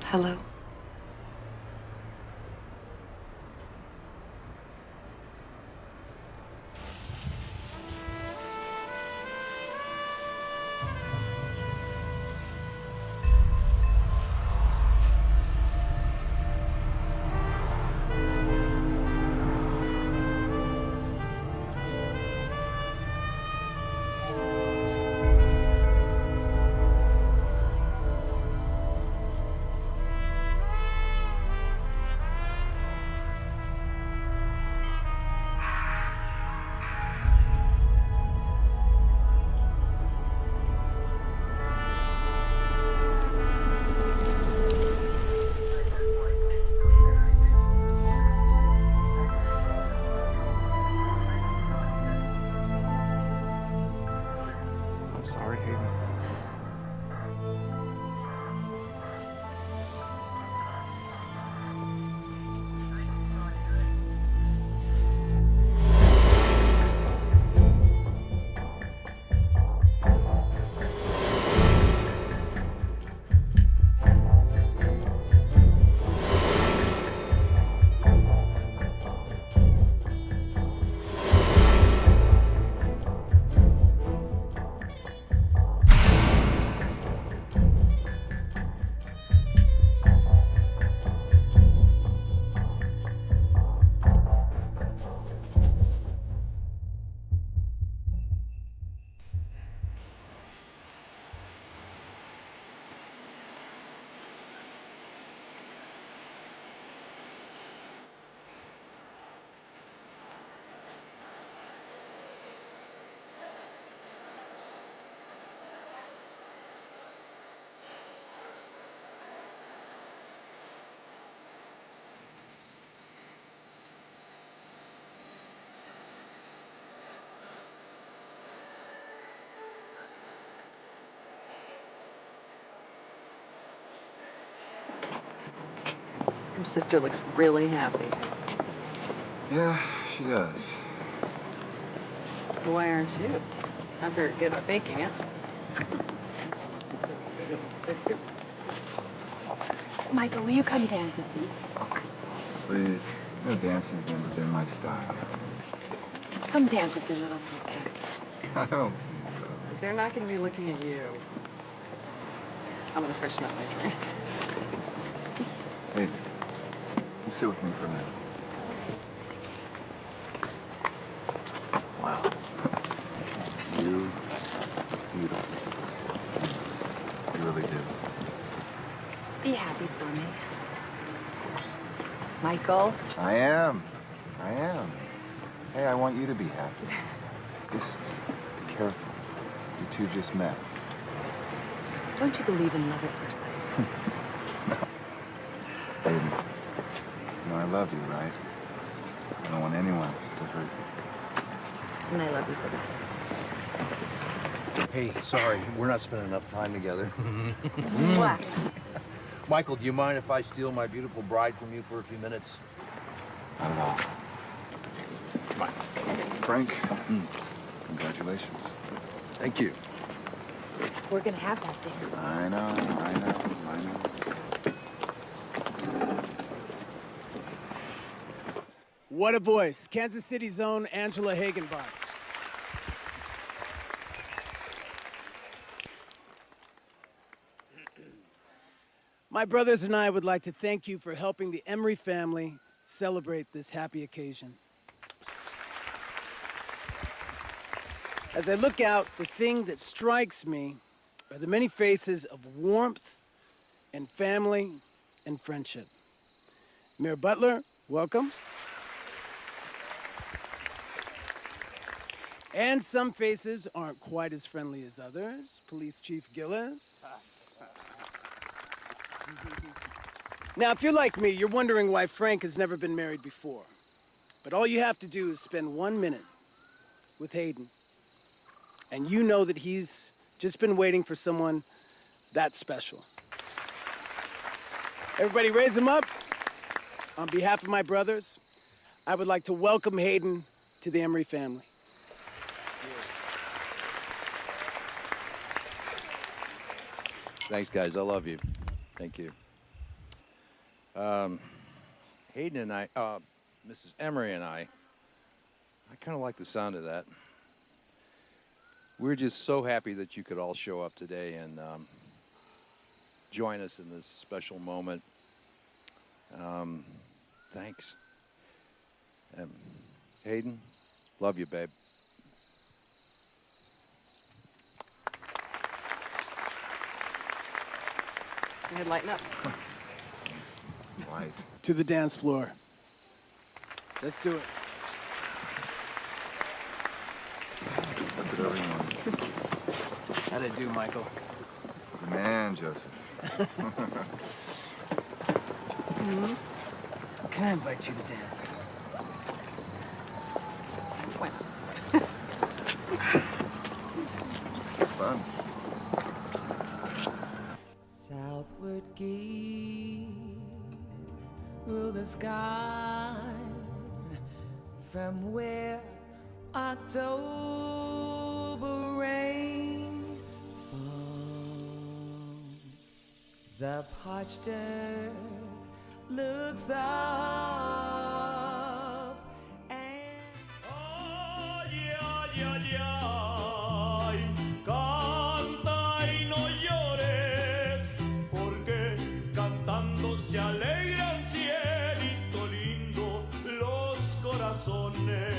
Hello. Sorry, Hayden. Your sister looks really happy. Yeah, she does. So why aren't you? I'm very good at faking it. Michael, will you come dance with me? Please. No, dancing's never been my style. Come dance with your little sister. I don't think so. They're not going to be looking at you. I'm going to freshen up my drink. Hey, you sit with me for a minute. Wow. You, beautiful. You really do. Be happy for me. Of course. Michael? I am. Hey, I want you to be happy. Just be careful. You two just met. Don't you believe in love at first sight? Baby, you know I love you, right? I don't want anyone to hurt you. And I love you for that. Hey, sorry, we're not spending enough time together. What? Michael, do you mind if I steal my beautiful bride from you for a few minutes? Not at all. Come on. Frank, congratulations. Thank you. We're gonna have that dance. I know. What a voice. Kansas City's own Angela Hagenbach. My brothers and I would like to thank you for helping the Emery family celebrate this happy occasion. As I look out, the thing that strikes me are the many faces of warmth and family and friendship. Mayor Butler, welcome. And some faces aren't quite as friendly as others. Police Chief Gillis. Now, if you're like me, you're wondering why Frank has never been married before. But all you have to do is spend 1 minute with Hayden. And you know that he's just been waiting for someone that special. Everybody raise him up. On behalf of my brothers, I would like to welcome Hayden to the Emery family. Thanks, guys. I love you. Thank you. Hayden and I, Mrs. Emery and I kind of like the sound of that. We're just so happy that you could all show up today and join us in this special moment. Thanks. Hayden, love you, babe. Go ahead, lighten up. Light. To the dance floor. Let's do it. Look at everyone. How'd it do, Michael? Good man, Joseph. Can I invite you to dance? Why not? Fun. Southward geese rule the sky from where October rain falls. The parched earth looks up and ay, ay, ay, ay, canta y no llores, porque cantando se alegran cielito lindo los corazones.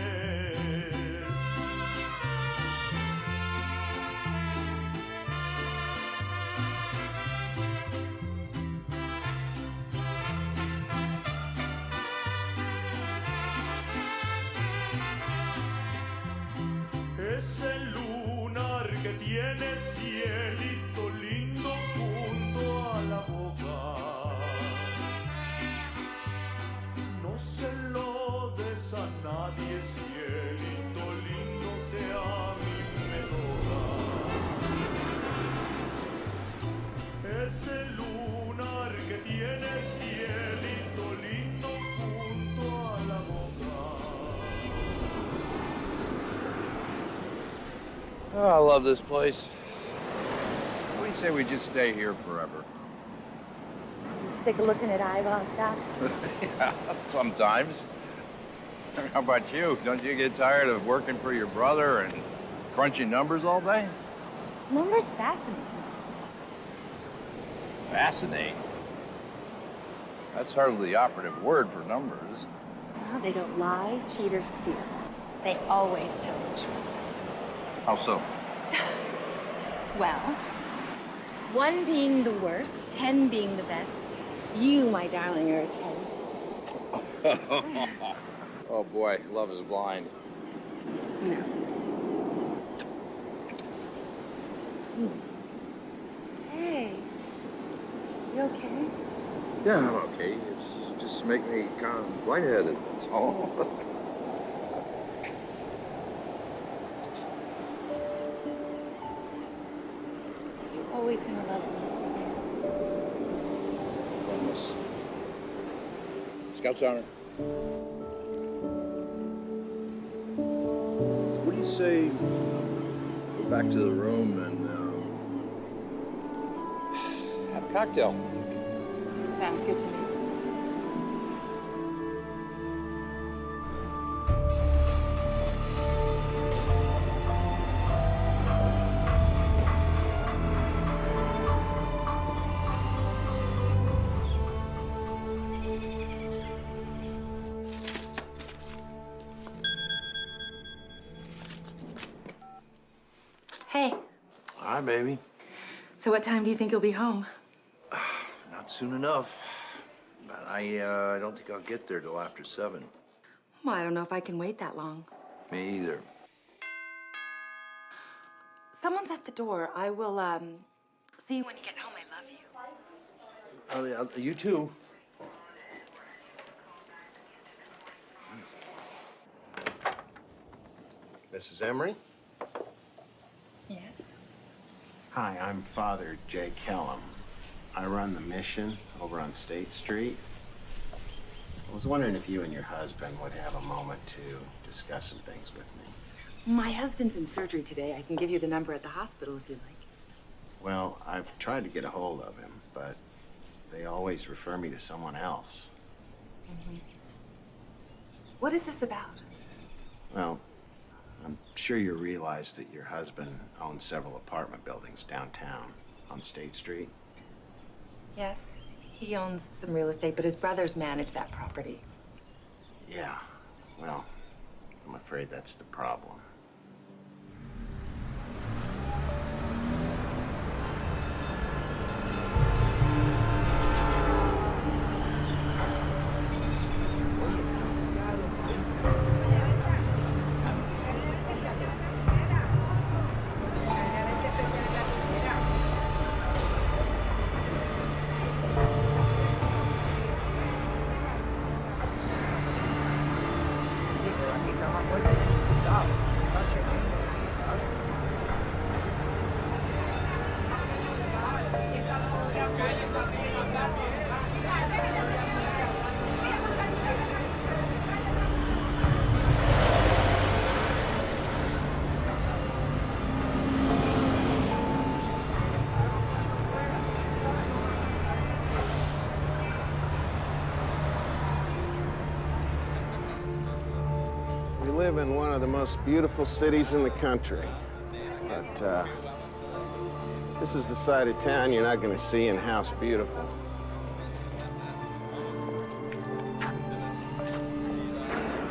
Es el lunar que tiene cielito lindo junto a la boca. No se lo des a nadie, cielito lindo que a mí me toca. Es el lunar que tiene cielito lindo junto a la boca. Oh, I love this place. What do you say we just stay here forever? Stick a looking at eyeballs, Doc. Yeah, sometimes. How about you? Don't you get tired of working for your brother and crunching numbers all day? Numbers fascinate me. Fascinating. That's hardly the operative word for numbers. Well, they don't lie, cheat, or steal. They always tell the truth. How so? Well, 1 being the worst, 10 being the best. You, my darling, are a 10. Oh boy, love is blind. No. Hey, you okay? Yeah, I'm okay. It's just making me kind of lightheaded, that's all. You're always gonna love me. Almost. Scout's honor. What do you say go back to the room and have a cocktail? Sounds good to me. Hey, Hi, baby. so what time do you think you'll be home? Not soon enough. But I don't think I'll get there till after 7. Well, I don't know if I can wait that long. Me either. Someone's at the door. I will, see you when you get home. I love you. You too. Mrs. Emery? Yes? Hi, I'm Father Jay Kellum. I run the mission over on State Street. I was wondering if you and your husband would have a moment to discuss some things with me. My husband's in surgery today. I can give you the number at the hospital if you'd like. Well, I've tried to get a hold of him, but they always refer me to someone else. Mm-hmm. What is this about? Well, I'm sure you realize that your husband owns several apartment buildings downtown on State Street. Yes, he owns some real estate, but his brothers manage that property. Yeah, well, I'm afraid that's the problem. We live in one of the most beautiful cities in the country. But this is the side of town you're not going to see in House Beautiful.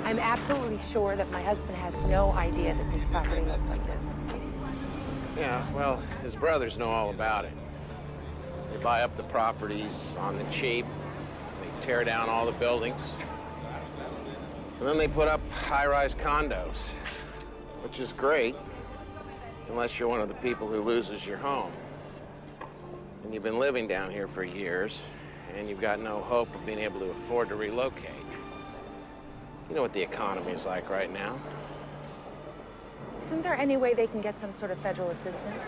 I'm absolutely sure that my husband has no idea that this property looks like this. Yeah, well, his brothers know all about it. They buy up the properties on the cheap. They tear down all the buildings. And then they put up high-rise condos, which is great, unless you're one of the people who loses your home. And you've been living down here for years, and you've got no hope of being able to afford to relocate. You know what the economy is like right now. Isn't there any way they can get some sort of federal assistance?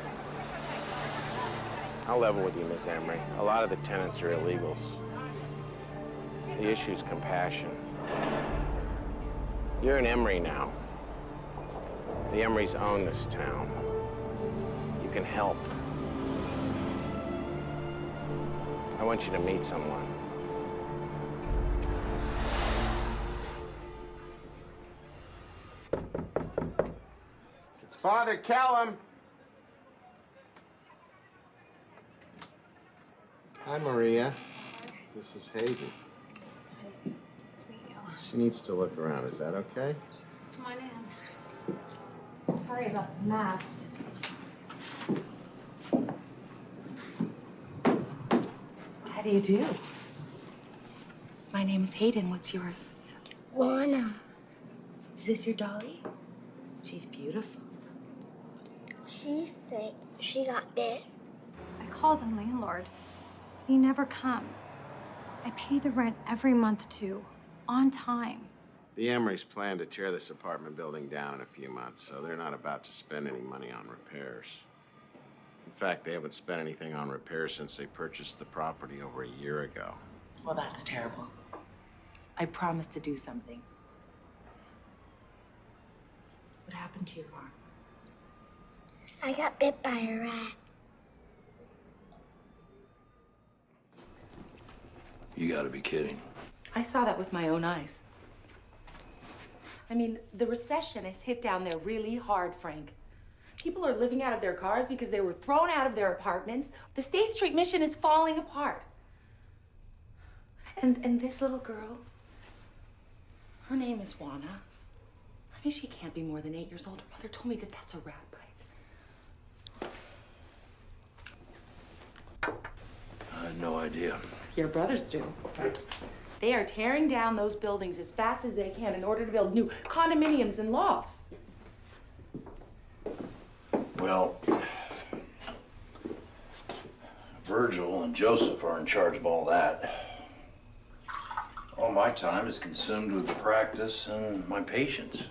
I'll level with you, Miss Emery. A lot of the tenants are illegals. The issue's compassion. You're an Emery now. The Emrys own this town. You can help. I want you to meet someone. It's Father Callum. Hi, Maria. This is Hayden. She needs to look around. Is that okay? Come on in. Sorry about the mess. How do you do? My name is Hayden. What's yours? Juana. Is this your dolly? She's beautiful. She's sick. She got bit. I call the landlord. He never comes. I pay the rent every month, too, on time. The Emrys plan to tear this apartment building down in a few months, so they're not about to spend any money on repairs. In fact, they haven't spent anything on repairs since they purchased the property over a year ago. Well, that's terrible. I promised to do something. What happened to your arm? I got bit by a rat. You gotta be kidding. I saw that with my own eyes. I mean, the recession has hit down there really hard, Frank. People are living out of their cars because they were thrown out of their apartments. The State Street mission is falling apart. And this little girl, her name is Juana. I mean, she can't be more than 8 years old. Her mother told me that that's a rat bite. I had no idea. Your brothers do. They are tearing down those buildings as fast as they can in order to build new condominiums and lofts. Well, Virgil and Joseph are in charge of all that. All my time is consumed with the practice and my patients.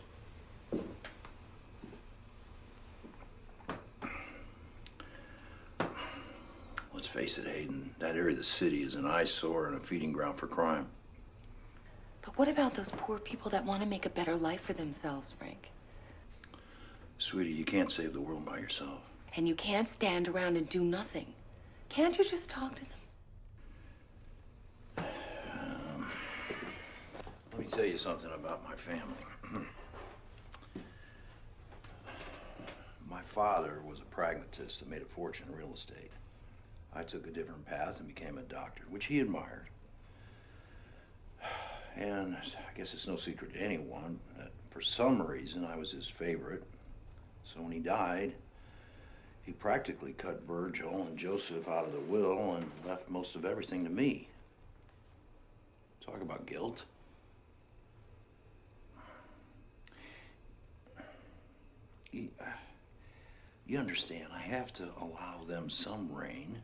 Let's face it, Hayden, that area of the city is an eyesore and a feeding ground for crime. But what about those poor people that want to make a better life for themselves, Frank? Sweetie, you can't save the world by yourself. And you can't stand around and do nothing. Can't you just talk to them? me tell you something about my family. My father was a pragmatist that made a fortune in real estate. I took a different path and became a doctor, which he admired. And I guess it's no secret to anyone that for some reason I was his favorite. So when he died, he practically cut Virgil and Joseph out of the will and left most of everything to me. Talk about guilt. You understand, I have to allow them some reign.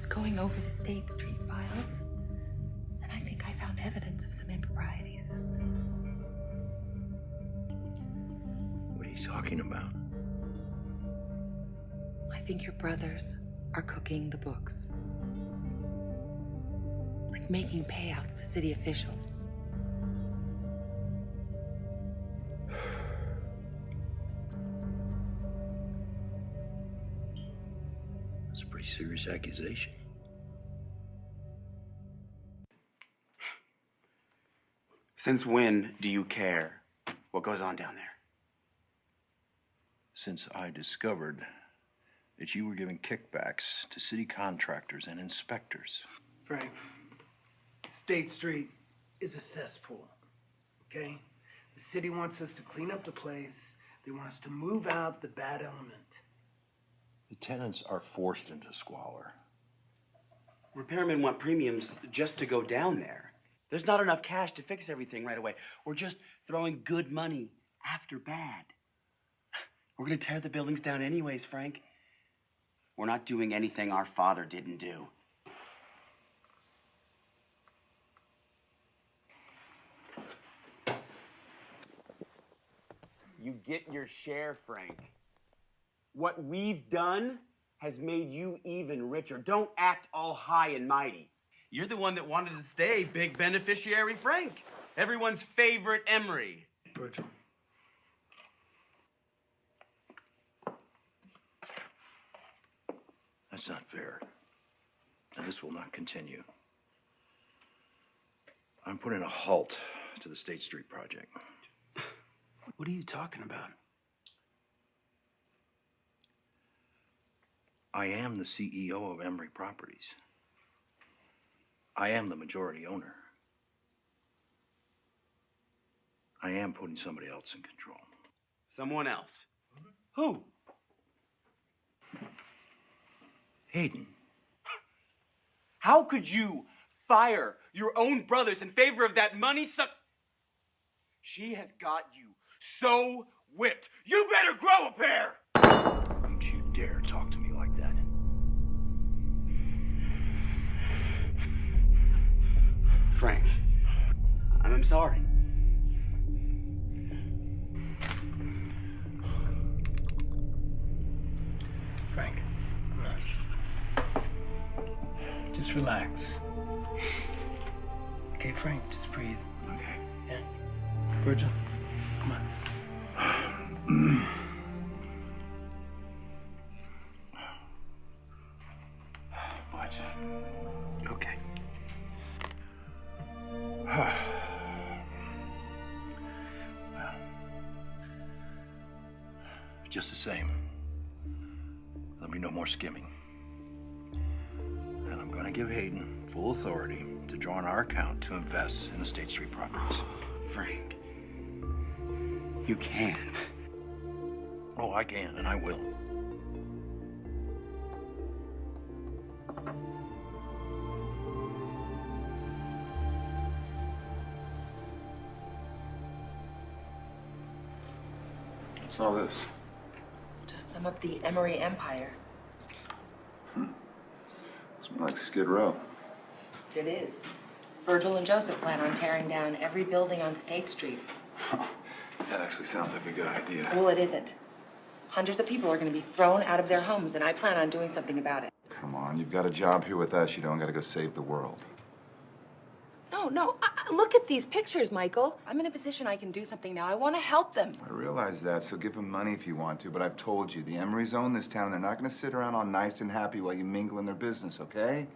Going over the State Street files, and I think I found evidence of some improprieties. What are you talking about? I think your brothers are cooking the books. Like making payouts to city officials. That's a pretty serious accusation. Since when do you care what goes on down there? Since I discovered that you were giving kickbacks to city contractors and inspectors. Frank, State Street is a cesspool, okay? The city wants us to clean up the place. They want us to move out the bad element. The tenants are forced into squalor. Repairmen want premiums just to go down there. There's not enough cash to fix everything right away. We're just throwing good money after bad. We're gonna tear the buildings down anyways, Frank. We're not doing anything our father didn't do. You get your share, Frank. What we've done has made you even richer. Don't act all high and mighty. You're the one that wanted to stay big beneficiary Frank. Everyone's favorite Emery. Virgil. That's not fair. And this will not continue. I'm putting a halt to the State Street project. What are you talking about? I am the CEO of Emery Properties. I am the majority owner. I am putting somebody else in control. Someone else? Who? Hayden. How could you fire your own brothers in favor of that money suck? She has got you so whipped. You better grow a pair! Don't you dare talk to me like that. Frank, I'm sorry. Frank, just relax. Okay, Frank, just breathe. Okay. Yeah. Virgil, come on. What? Okay. Well, just the same, there'll be no more skimming. And I'm going to give Hayden full authority to draw on our account to invest in the State Street properties. Frank, you can't. Oh, I can, and I will. What's all this? Just some of the Emery Empire. Smells like Skid Row. It is. Virgil and Joseph plan on tearing down every building on State Street. That actually sounds like a good idea. Well, it isn't. Hundreds of people are going to be thrown out of their homes, and I plan on doing something about it. Come on, you've got a job here with us. You don't got to go save the world. No, look at these pictures, Michael. I'm in a position I can do something now. I want to help them. I realize that, so give them money if you want to, but I've told you, the Emerys own this town, and they're not going to sit around all nice and happy while you mingle in their business, okay?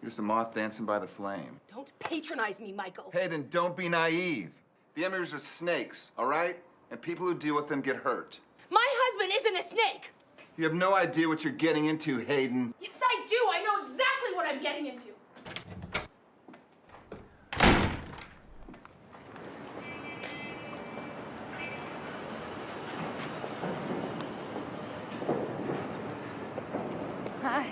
You're just a moth dancing by the flame. Don't patronize me, Michael. Hey, then don't be naive. The Emerys are snakes, all right? And people who deal with them get hurt. My husband isn't a snake. You have no idea what you're getting into, Hayden. Yes, I do. I know exactly what I'm getting into. Hi.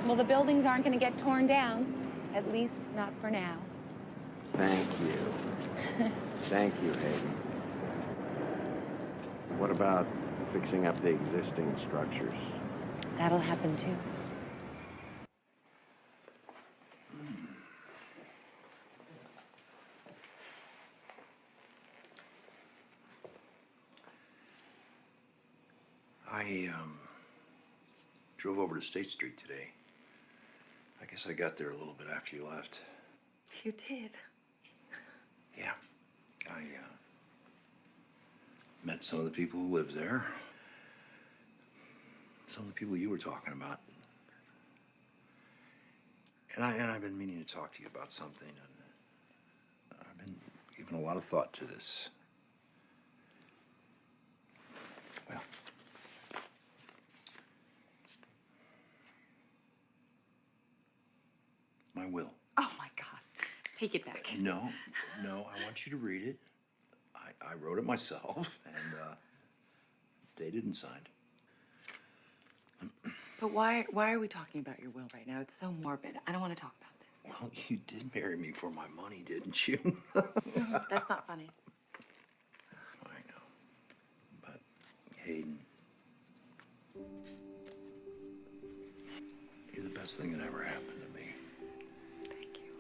Well, the buildings aren't going to get torn down. At least not for now. Thank you. Thank you, Hayden. What about fixing up the existing structures? That'll happen too. I drove over to State Street today. I guess I got there a little bit after you left. You did? Yeah. I met some of the people who live there. Some of the people you were talking about. And I've been meaning to talk to you about something, and I've been giving a lot of thought to this. Well, my will. Oh, my God. Take it back. No, I want you to read it. I wrote it myself, and dated and signed. But why are we talking about your will right now? It's so morbid. I don't want to talk about this. Well, you did marry me for my money, didn't you? That's not funny. I know. But, Hayden, you're the best thing that ever happened to me. Thank you.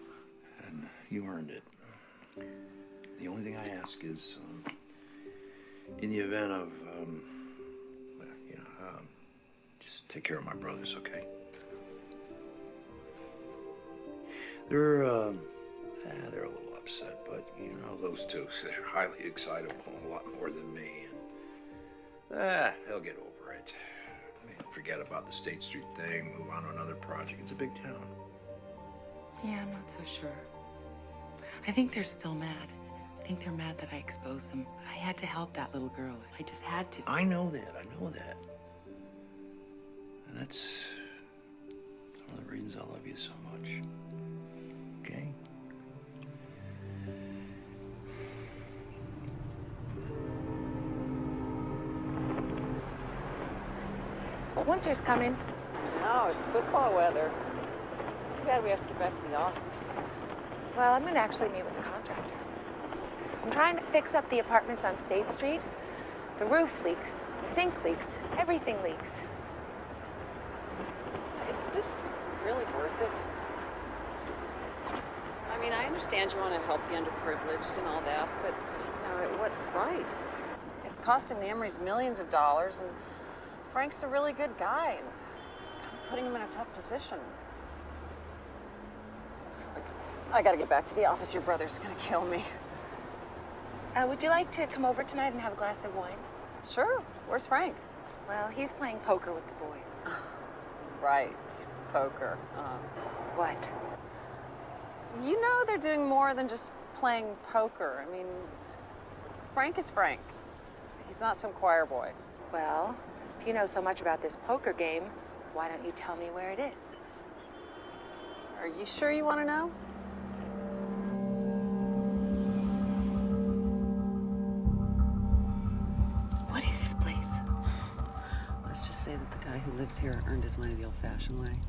And you earned it. The only thing I ask is, in the event of, just take care of my brothers, okay? They're a little upset, but, those two, they're highly excitable, a lot more than me, and, they'll get over it. Forget about the State Street thing, move on to another project. It's a big town. Yeah, I'm not so sure. I think they're still mad. I think they're mad that I exposed them. I had to help that little girl. I just had to. I know that. And that's one of the reasons I love you so much. Okay? Winter's coming. No, it's football weather. It's too bad we have to get back to the office. Well, I'm going to actually meet with the contractor. I'm trying to fix up the apartments on State Street. The roof leaks, the sink leaks, everything leaks. Is this really worth it? I mean, I understand you want to help the underprivileged and all that, but, at what price? It's costing the Emerys millions of dollars, and Frank's a really good guy, and kind of putting him in a tough position. I gotta get back to the office. Your brother's gonna kill me. Would you like to come over tonight and have a glass of wine? Sure. Where's Frank? Well, he's playing poker with the boy. Right. Poker. What? You know they're doing more than just playing poker. I mean, Frank is Frank. He's not some choir boy. Well, if you know so much about this poker game, why don't you tell me where it is? Are you sure you want to know? What is this place? Let's just say that the guy who lives here earned his money the old-fashioned way.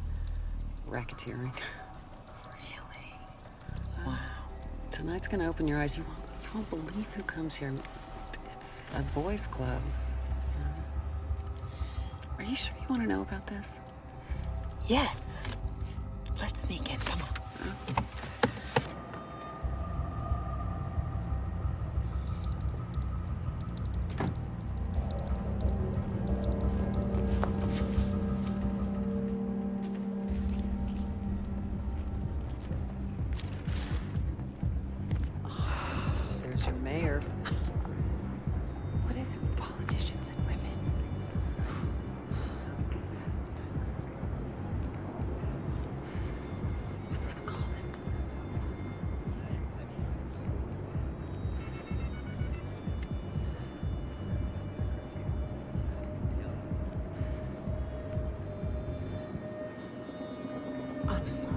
Racketeering. Really? Why? Tonight's gonna open your eyes. You won't believe who comes here. It's a boys' club. You know? Are you sure you want to know about this? Yes. Let's sneak in. Come on. There's your mayor. What is it with politicians and women? I'm sorry.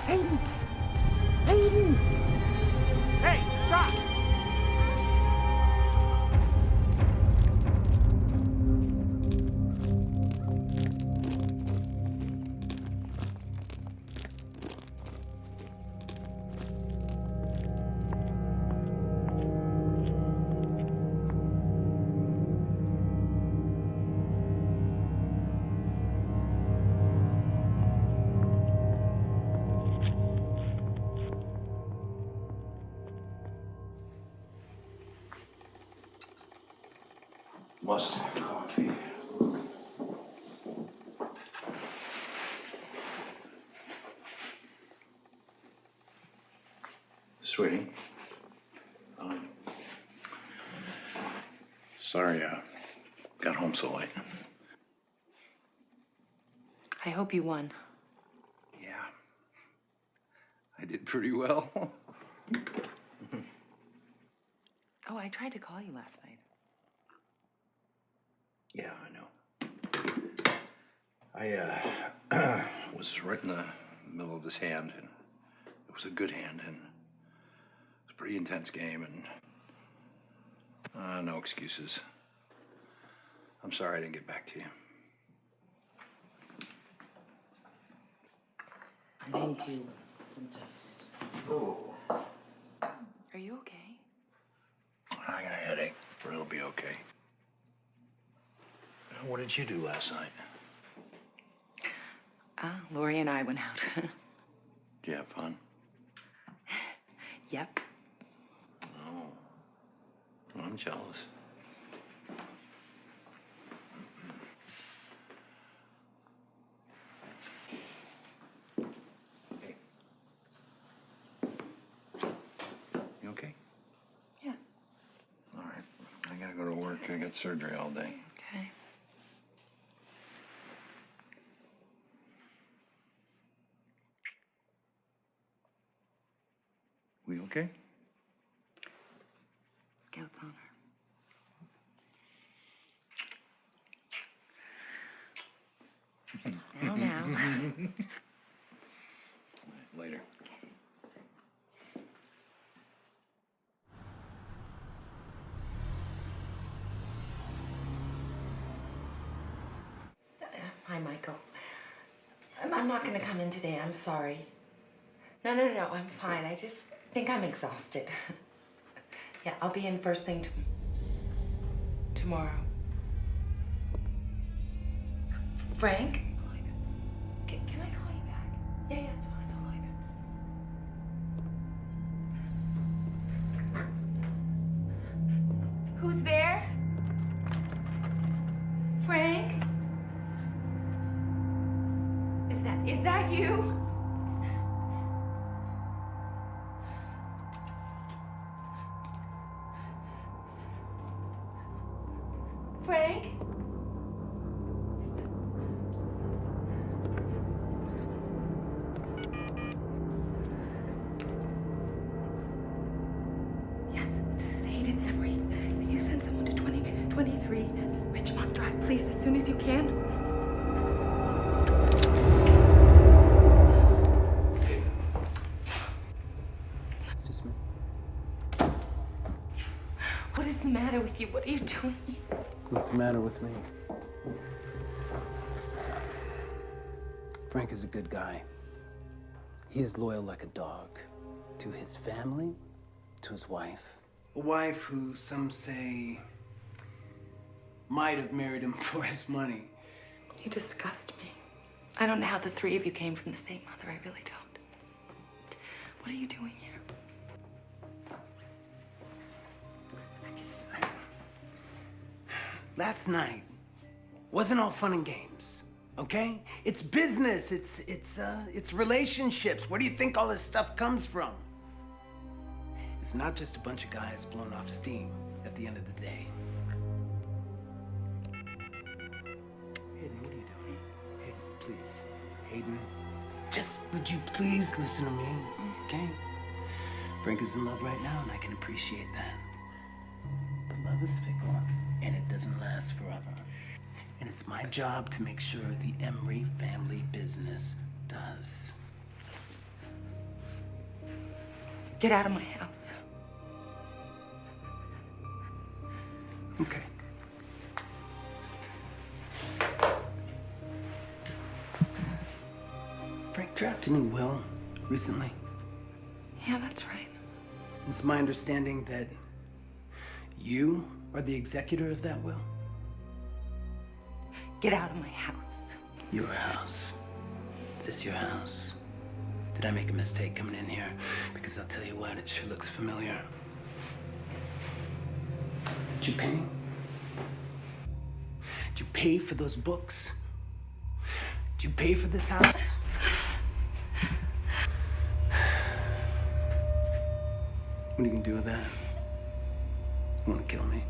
Hayden! Hayden! Hey, stop! Must have coffee. Sweetie. Sorry I got home so late. I hope you won. Yeah. I did pretty well. Oh, I tried to call you last night. Yeah, I know. I was right in the middle of this hand, and it was a good hand, and it was a pretty intense game, and no excuses. I'm sorry I didn't get back to you. I'm into some toast. Oh. Are you okay? I got a headache, but it'll be okay. What did you do last night? Lori and I went out. Did you have fun? Yep. Oh. Well, I'm jealous. Hey. You okay? Yeah. All right. I gotta go to work. I got surgery all day. Okay. We okay? Scout's honor. Now. Later. Hi, Michael. I'm not gonna come in today. I'm sorry. No. I'm fine. I just think I'm exhausted. Yeah, I'll be in first thing tomorrow. Frank? Can I call you back? Yeah, it's fine. I'll call you back. Who's there? Frank? Is that you? Frank? Please, as soon as you can. It's just me. What is the matter with you? What are you doing? What's the matter with me? Frank is a good guy. He is loyal like a dog to his family, to his wife. A wife who some say might have married him for his money. You disgust me. I don't know how the three of you came from the same mother. I really don't. What are you doing here? Last night wasn't all fun and games, okay? It's business, it's relationships. Where do you think all this stuff comes from? It's not just a bunch of guys blowing off steam at the end of the day. Hayden, what are you doing? Hayden, please. Hayden, just would you please listen to me, okay? Frank is in love right now, and I can appreciate that. But love is fickle, and it doesn't last forever. And it's my job to make sure the Emery family business does. Get out of my house. Okay. Frank drafted a will recently. Yeah, that's right. It's my understanding that you are the executor of that will. Get out of my house. Your house. Is this your house? Did I make a mistake coming in here? Because I'll tell you what, it sure looks familiar. Is it you paying? Did you pay for those books? Did you pay for this house? What are you gonna do with that? You wanna kill me?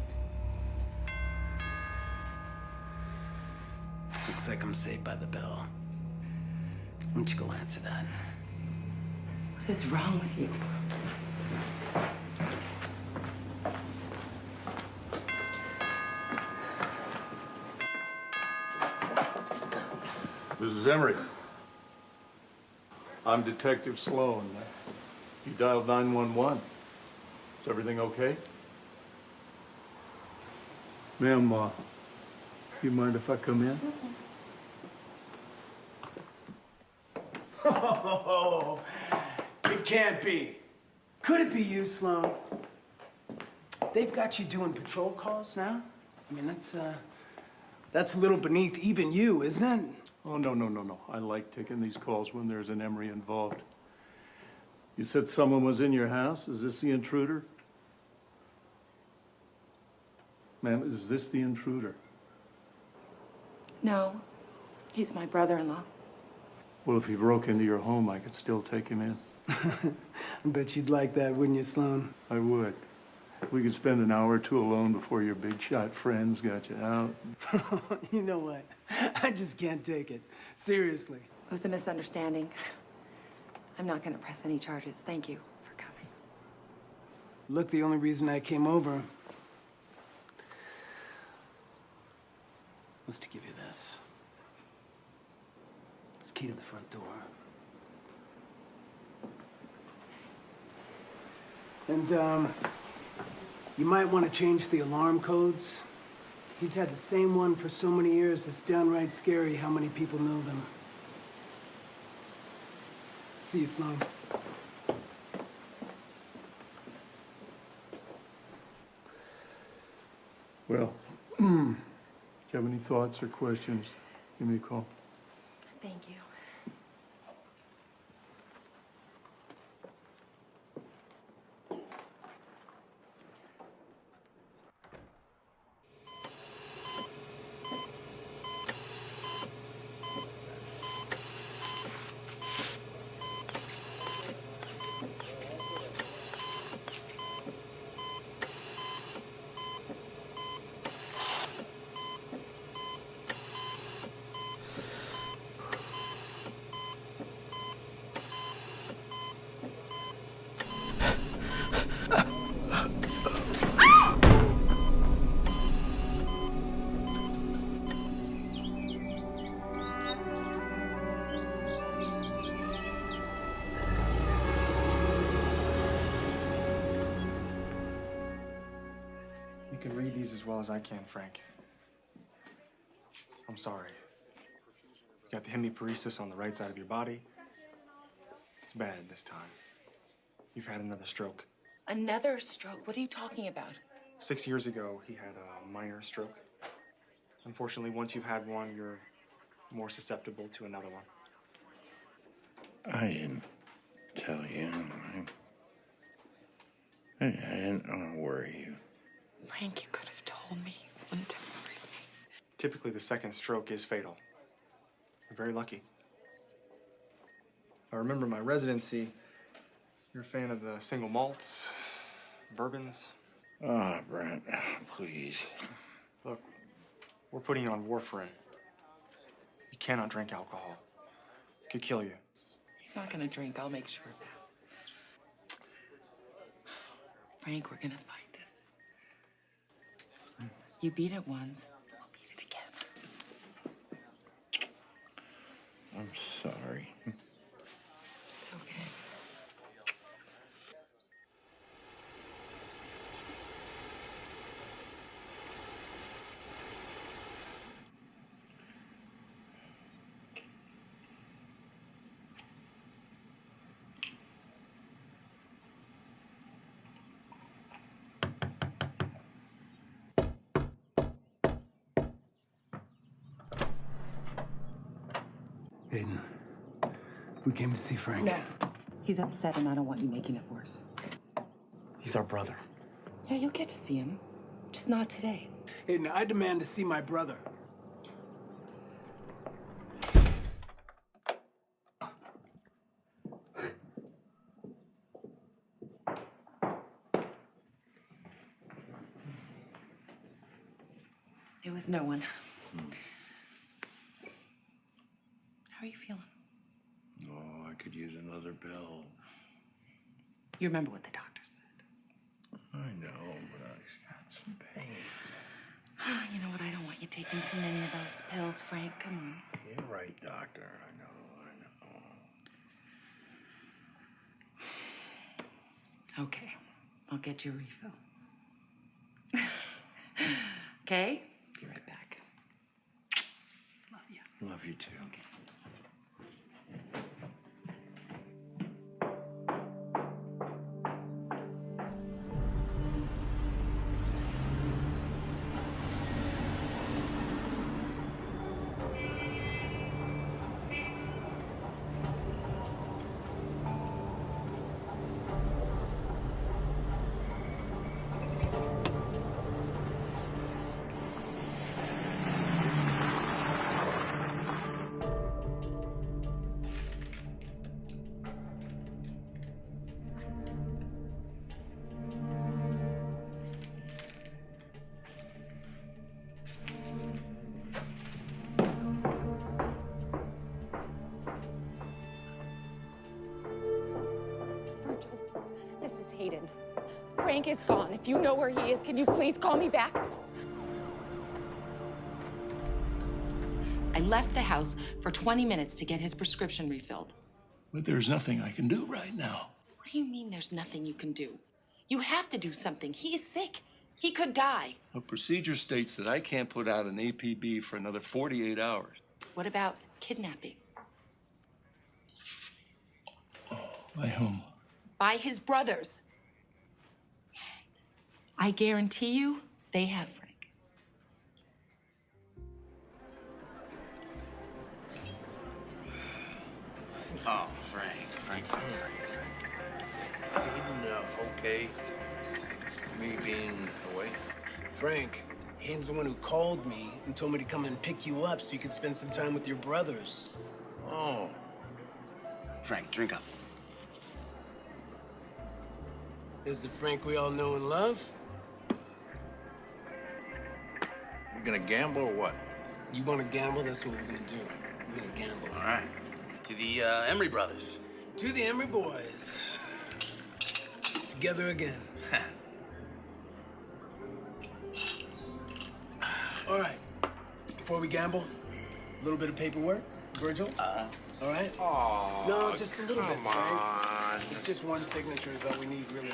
Looks like I'm saved by the bell. Why don't you go answer that? What is wrong with you? Mrs. Emery. I'm Detective Sloan. You dialed 911. Is everything okay? Ma'am, you mind if I come in? Oh, it can't be. Could it be you, Sloan? They've got you doing patrol calls now? I mean, that's a little beneath even you, isn't it? Oh, no. I like taking these calls when there's an Emery involved. You said someone was in your house? Is this the intruder? Ma'am, is this the intruder? No, he's my brother-in-law. Well, if he broke into your home, I could still take him in. I bet you'd like that, wouldn't you, Sloan? I would. We could spend an hour or two alone before your big shot friends got you out. You know what? I just can't take it. Seriously. It was a misunderstanding. I'm not going to press any charges. Thank you for coming. Look, the only reason I came over was to give you this. It's key to the front door. And, you might want to change the alarm codes. He's had the same one for so many years, it's downright scary how many people know them. See you, Sloan. Well, do you have any thoughts or questions? Give me a call. Thank you. You can read these as well as I can, Frank. I'm sorry. You got the hemiparesis on the right side of your body. It's bad this time. You've had another stroke. Another stroke? What are you talking about? 6 years ago, he had a minor stroke. Unfortunately, once you've had one, you're more susceptible to another one. I didn't tell you. I didn't want to worry you. Frank, you could have told me. You wouldn't have worried me. Typically, the second stroke is fatal. You're very lucky. I remember my residency. You're a fan of the single malts, bourbons. Ah, Brent, please. Look, we're putting you on warfarin. You cannot drink alcohol. It could kill you. He's not gonna drink. I'll make sure of that. Frank, we're gonna fight this. You beat it once, we'll beat it again. I'm sorry. It's okay. Aiden, we came to see Frank. No. He's upset and I don't want you making it worse. He's our brother. Yeah, you'll get to see him. Just not today. Aiden, I demand to see my brother. It was no one. How are you feeling? Oh, I could use another pill. You remember what the doctor said? I know, but I got some pain. You know what? I don't want you taking too many of those pills, Frank. Come on. You're right, doctor. I know. Okay. I'll get you a refill. Okay? Be right back. Love you. Love you too. Okay. Frank is gone. If you know where he is, can you please call me back? I left the house for 20 minutes to get his prescription refilled. But there's nothing I can do right now. What do you mean there's nothing you can do? You have to do something. He is sick. He could die. A procedure states that I can't put out an APB for another 48 hours. What about kidnapping? By whom? By his brothers. I guarantee you, they have Frank. Oh, Frank. Okay. Me being away. Frank, Hayden's the one who called me and told me to come and pick you up so you could spend some time with your brothers. Oh. Frank, drink up. Is the Frank we all know and love? You gonna gamble or what? You want to gamble? That's what we're gonna do. We're gonna gamble. All right. To the Emery brothers. To the Emery boys. Together again. All right. Before we gamble, a little bit of paperwork. Virgil? All right? Oh, no, just a little bit, Frank. Come on. It's just one signature is all we need, really.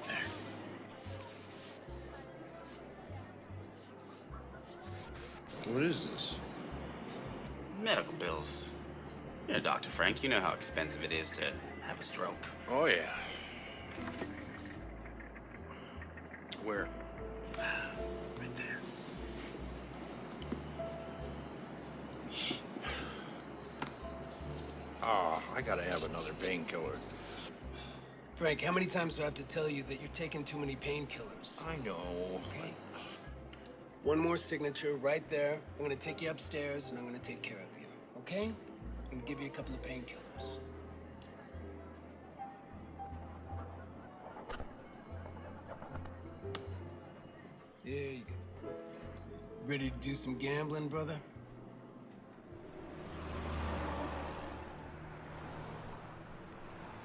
There. What is this? Medical bills. You know, Dr. Frank, you know how expensive it is to have a stroke. Oh, yeah. Where? Right there. Oh, I gotta have another painkiller. Frank, how many times do I have to tell you that you're taking too many painkillers? I know. Okay. One more signature right there. I'm gonna take you upstairs and I'm gonna take care of you, okay? I'm gonna give you a couple of painkillers. There you go. Ready to do some gambling, brother?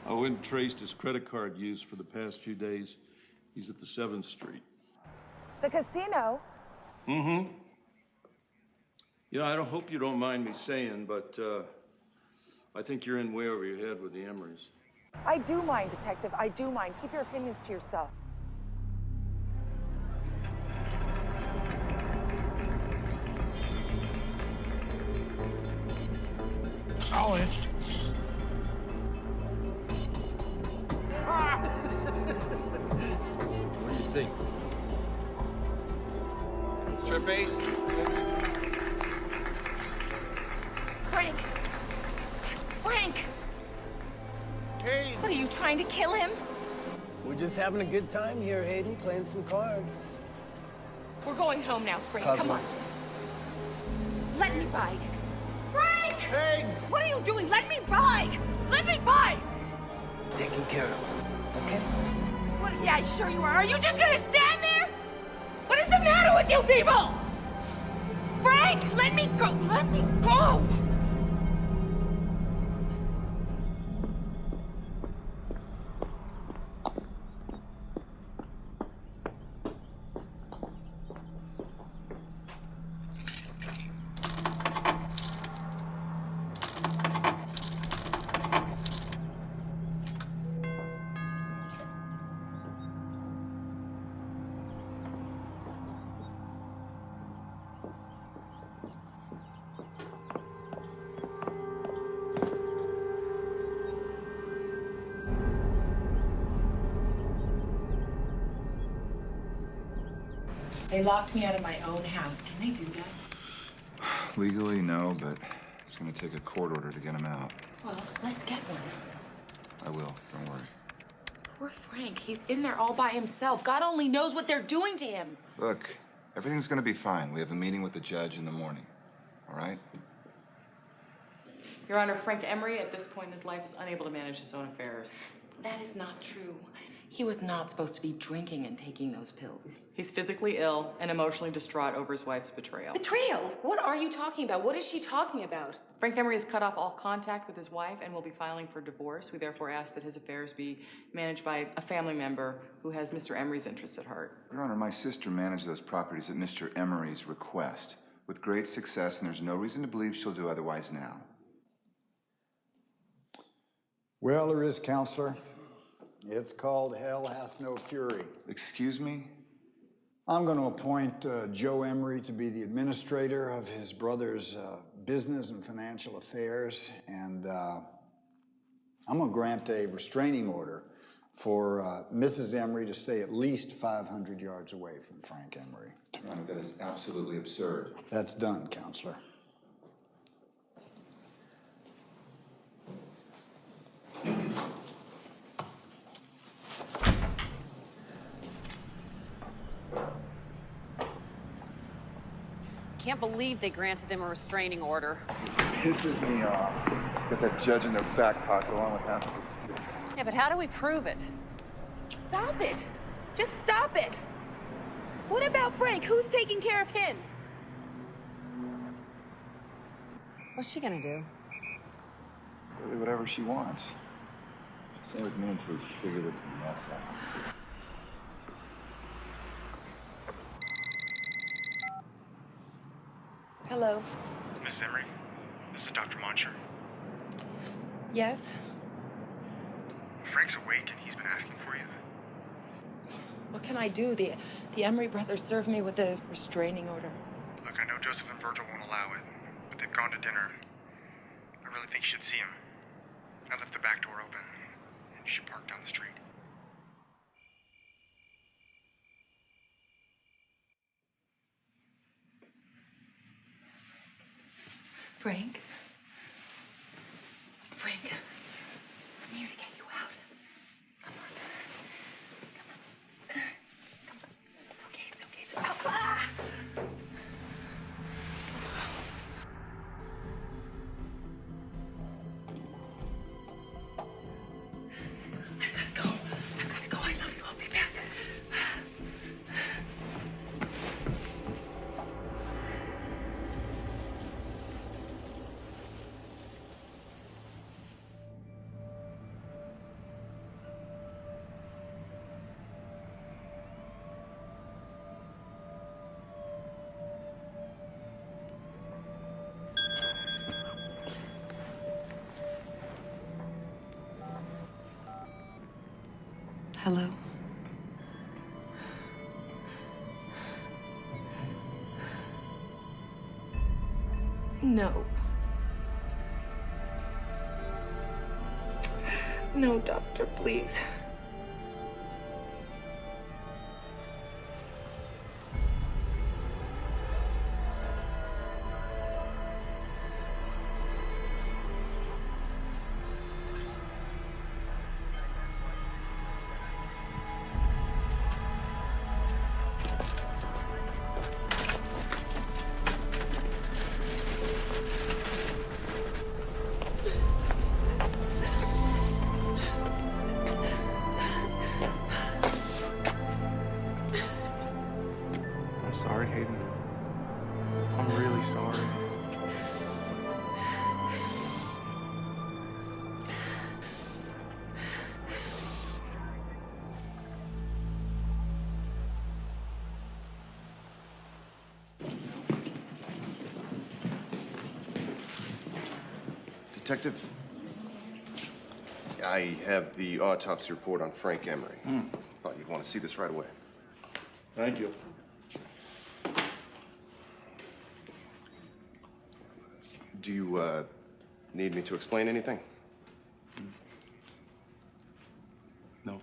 I went and traced his credit card use for the past few days. He's at the 7th Street. The casino? Mm-hmm. You know, I don't hope you don't mind me saying, but I think you're in way over your head with the Emrys. I do mind, Detective. I do mind. Keep your opinions to yourself. Oh, it's... What do you think? Trip base. Frank! Frank! Hey! What, are you trying to kill him? We're just having a good time here, Hayden, playing some cards. We're going home now, Frank. Cosmo. Come on. Let me by. Frank! Hey! What are you doing? Let me by! Let me by! Taking care of him, okay? What? Yeah, sure you are. Are you just gonna stand there? What is the matter with you people? Frank, let me go! Let me go! They locked me out of my own house. Can they do that? Legally, no, but it's gonna take a court order to get him out. Well, let's get one. I will, don't worry. Poor Frank. He's in there all by himself. God only knows what they're doing to him. Look, everything's gonna be fine. We have a meeting with the judge in the morning, all right? Your Honor, Frank Emery, at this point in his life, is unable to manage his own affairs. That is not true. He was not supposed to be drinking and taking those pills. He's physically ill and emotionally distraught over his wife's betrayal. Betrayal? What are you talking about? What is she talking about? Frank Emery has cut off all contact with his wife and will be filing for divorce. We therefore ask that his affairs be managed by a family member who has Mr. Emery's interests at heart. Your Honor, my sister managed those properties at Mr. Emery's request with great success, and there's no reason to believe she'll do otherwise now. Well, there is, Counselor. It's called Hell Hath No Fury. Excuse me? I'm going to appoint Joe Emery to be the administrator of his brother's business and financial affairs, and I'm going to grant a restraining order for Mrs. Emery to stay at least 500 yards away from Frank Emery. Your Honor, that is absolutely absurd. That's done, Counselor. Can't believe they granted them a restraining order. It pisses me off. Got that judge in their back pocket along with half of the city. Yeah, but how do we prove it? Stop it. Just stop it. What about Frank? Who's taking care of him? What's she gonna do? Really, whatever she wants. Stay with me until we figure this mess out. Hello. Miss Emery, this is Dr. Moncher. Yes? Frank's awake and he's been asking for you. What can I do? The Emery brothers served me with a restraining order. Look, I know Joseph and Virgil won't allow it, but they've gone to dinner. I really think you should see him. I left the back door open, and you should park down the street. Frank? Frank, I'm here to get you out. Come on. Come on. Come on. It's okay, it's okay, it's okay. Ah! I've gotta go. I love you. I'll be back. Hello? No. No, doctor, please. I'm sorry, Hayden. I'm really sorry. Detective, I have the autopsy report on Frank Emery. Thought you'd want to see this right away. Thank you. Do you, need me to explain anything? No.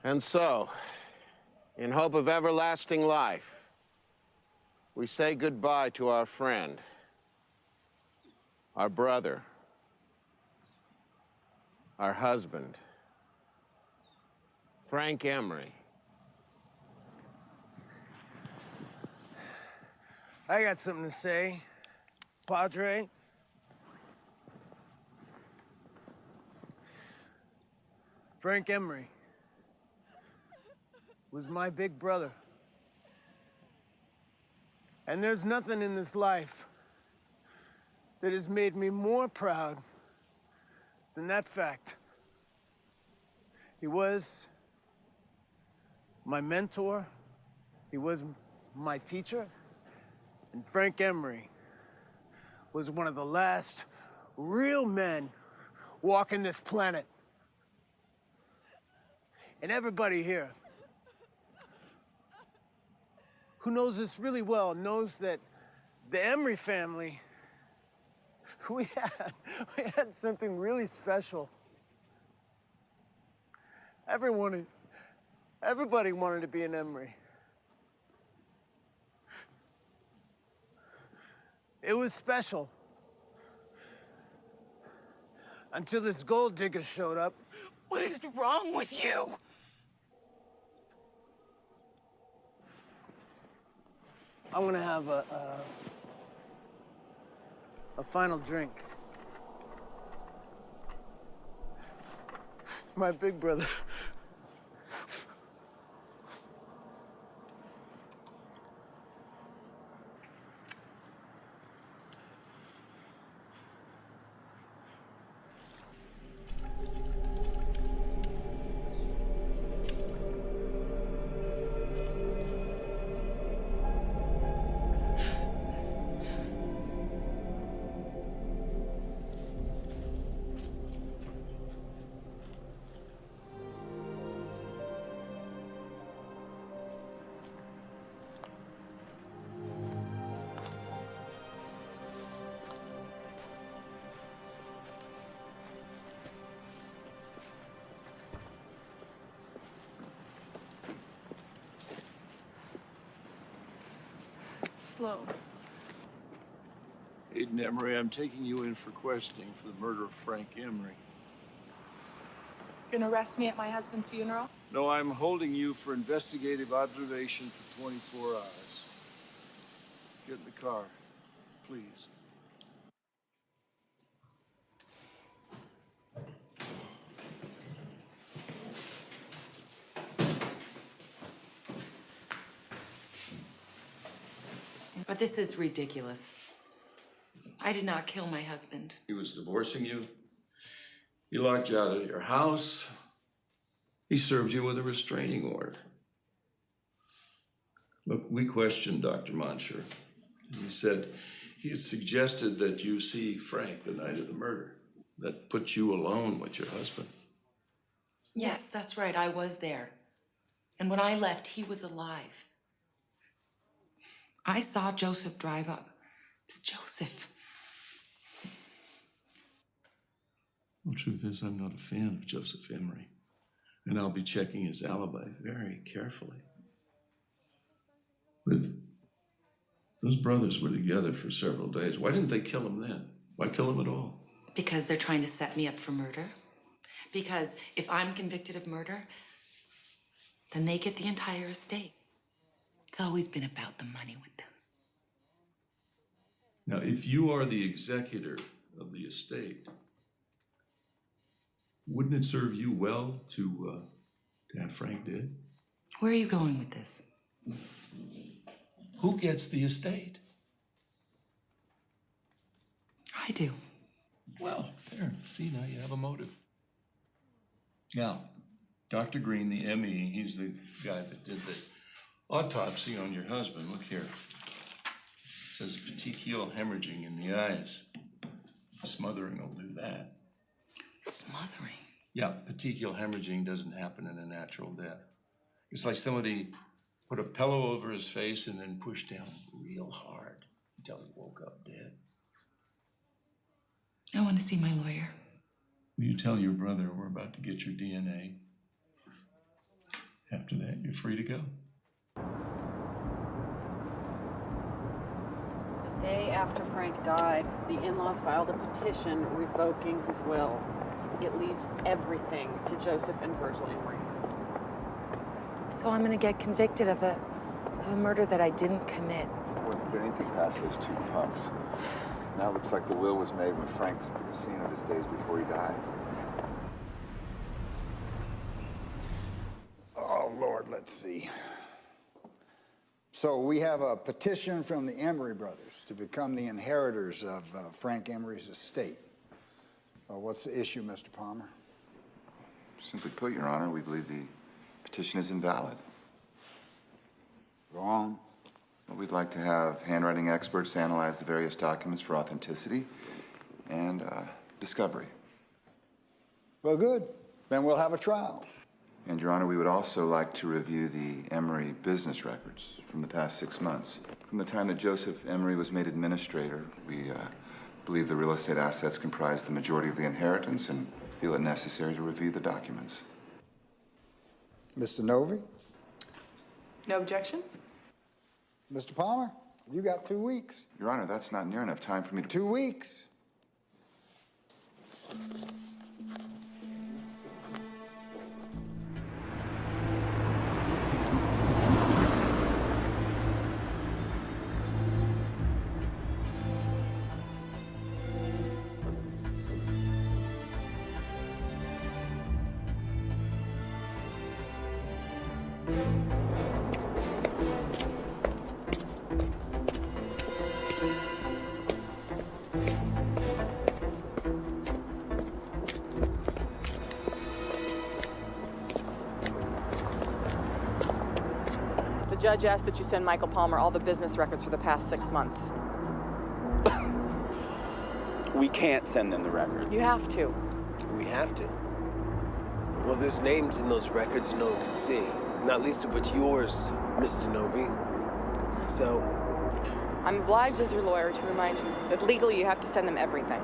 And so, in hope of everlasting life, we say goodbye to our friend, our brother, our husband, Frank Emery. I got something to say, Padre. Frank Emery was my big brother. And there's nothing in this life that has made me more proud than that fact. He was my mentor, he was my teacher, and Frank Emery was one of the last real men walking this planet. And everybody here who knows this really well knows that the Emery family, we had something really special. Everybody wanted to be an Emery. It was special until this gold digger showed up. What is wrong with you? I'm gonna have a final drink. My big brother. slow. Aiden Emery, I'm taking you in for questioning for the murder of Frank Emery. You're gonna arrest me at my husband's funeral? No, I'm holding you for investigative observation for 24 hours. Get in the car, please. But this is ridiculous. I did not kill my husband. He was divorcing you. He locked you out of your house. He served you with a restraining order. Look, we questioned Dr. Monsher. He said he had suggested that you see Frank the night of the murder. That put you alone with your husband. Yes, that's right. I was there. And when I left, he was alive. I saw Joseph drive up. It's Joseph. The truth is, I'm not a fan of Joseph Emery. And I'll be checking his alibi very carefully. But those brothers were together for several days. Why didn't they kill him then? Why kill him at all? Because they're trying to set me up for murder. Because if I'm convicted of murder, then they get the entire estate. It's always been about the money with them. Now, if you are the executor of the estate, wouldn't it serve you well to have Frank dead? Where are you going with this? Who gets the estate? I do. Well, there. See, now you have a motive. Now, Dr. Green, the ME, he's the guy that did the autopsy on your husband. Look here. It says petechial hemorrhaging in the eyes. Smothering will do that. Smothering? Yeah, petechial hemorrhaging doesn't happen in a natural death. It's like somebody put a pillow over his face and then pushed down real hard until he woke up dead. I want to see my lawyer. Will you tell your brother we're about to get your DNA? After that, you're free to go. The day after Frank died, the in-laws filed a petition revoking his will. It leaves everything to Joseph and Virgil Emery. So I'm gonna get convicted of a murder that I didn't commit. Wouldn't put anything past those two punks. Now it looks like the will was made when Frank was at the casino his days before he died. Oh, Lord, let's see. So we have a petition from the Emery brothers to become the inheritors of Frank Emery's estate. What's the issue, Mr. Palmer? Simply put, Your Honor, we believe the petition is invalid. Go on. Well, we'd like to have handwriting experts analyze the various documents for authenticity and discovery. Well, good. Then we'll have a trial. And, Your Honor, we would also like to review the Emery business records from the past 6 months. From the time that Joseph Emery was made administrator, we believe the real estate assets comprise the majority of the inheritance and feel it necessary to review the documents. Mr. Novi? No objection? Mr. Palmer, you got 2 weeks. Your Honor, that's not near enough time for me to... 2 weeks. The judge asked that you send Michael Palmer all the business records for the past 6 months. We can't send them the records. You have to. We have to. Well, there's names in those records no one can see. Not least of which yours, Mr. Novi. So... I'm obliged as your lawyer to remind you that legally you have to send them everything.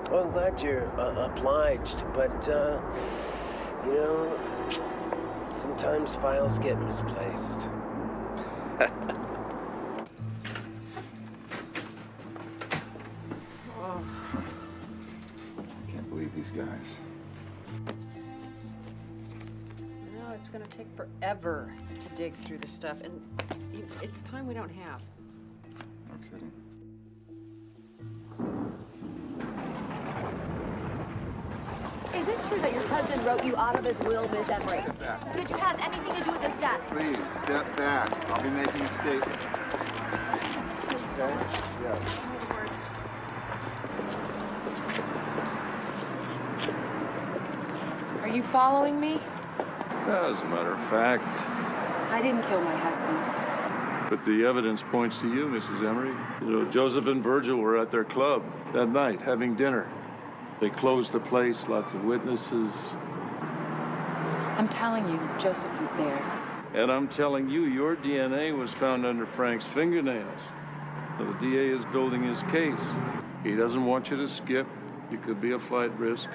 Well, I'm glad you're obliged, but, you know, sometimes files get misplaced. guys. No, it's gonna take forever to dig through the stuff, and it's time we don't have. No kidding. Is it true that your cousin wrote you out of his will, Miss Emery? Step back. Did you have anything to do with this death? Please, step back. I'll be making a statement. Okay? Yes. Are you following me? As a matter of fact. I didn't kill my husband. But the evidence points to you, Mrs. Emery. You know, Joseph and Virgil were at their club that night having dinner. They closed the place, lots of witnesses. I'm telling you, Joseph was there. And I'm telling you, your DNA was found under Frank's fingernails. Now, the DA is building his case. He doesn't want you to skip. You could be a flight risk.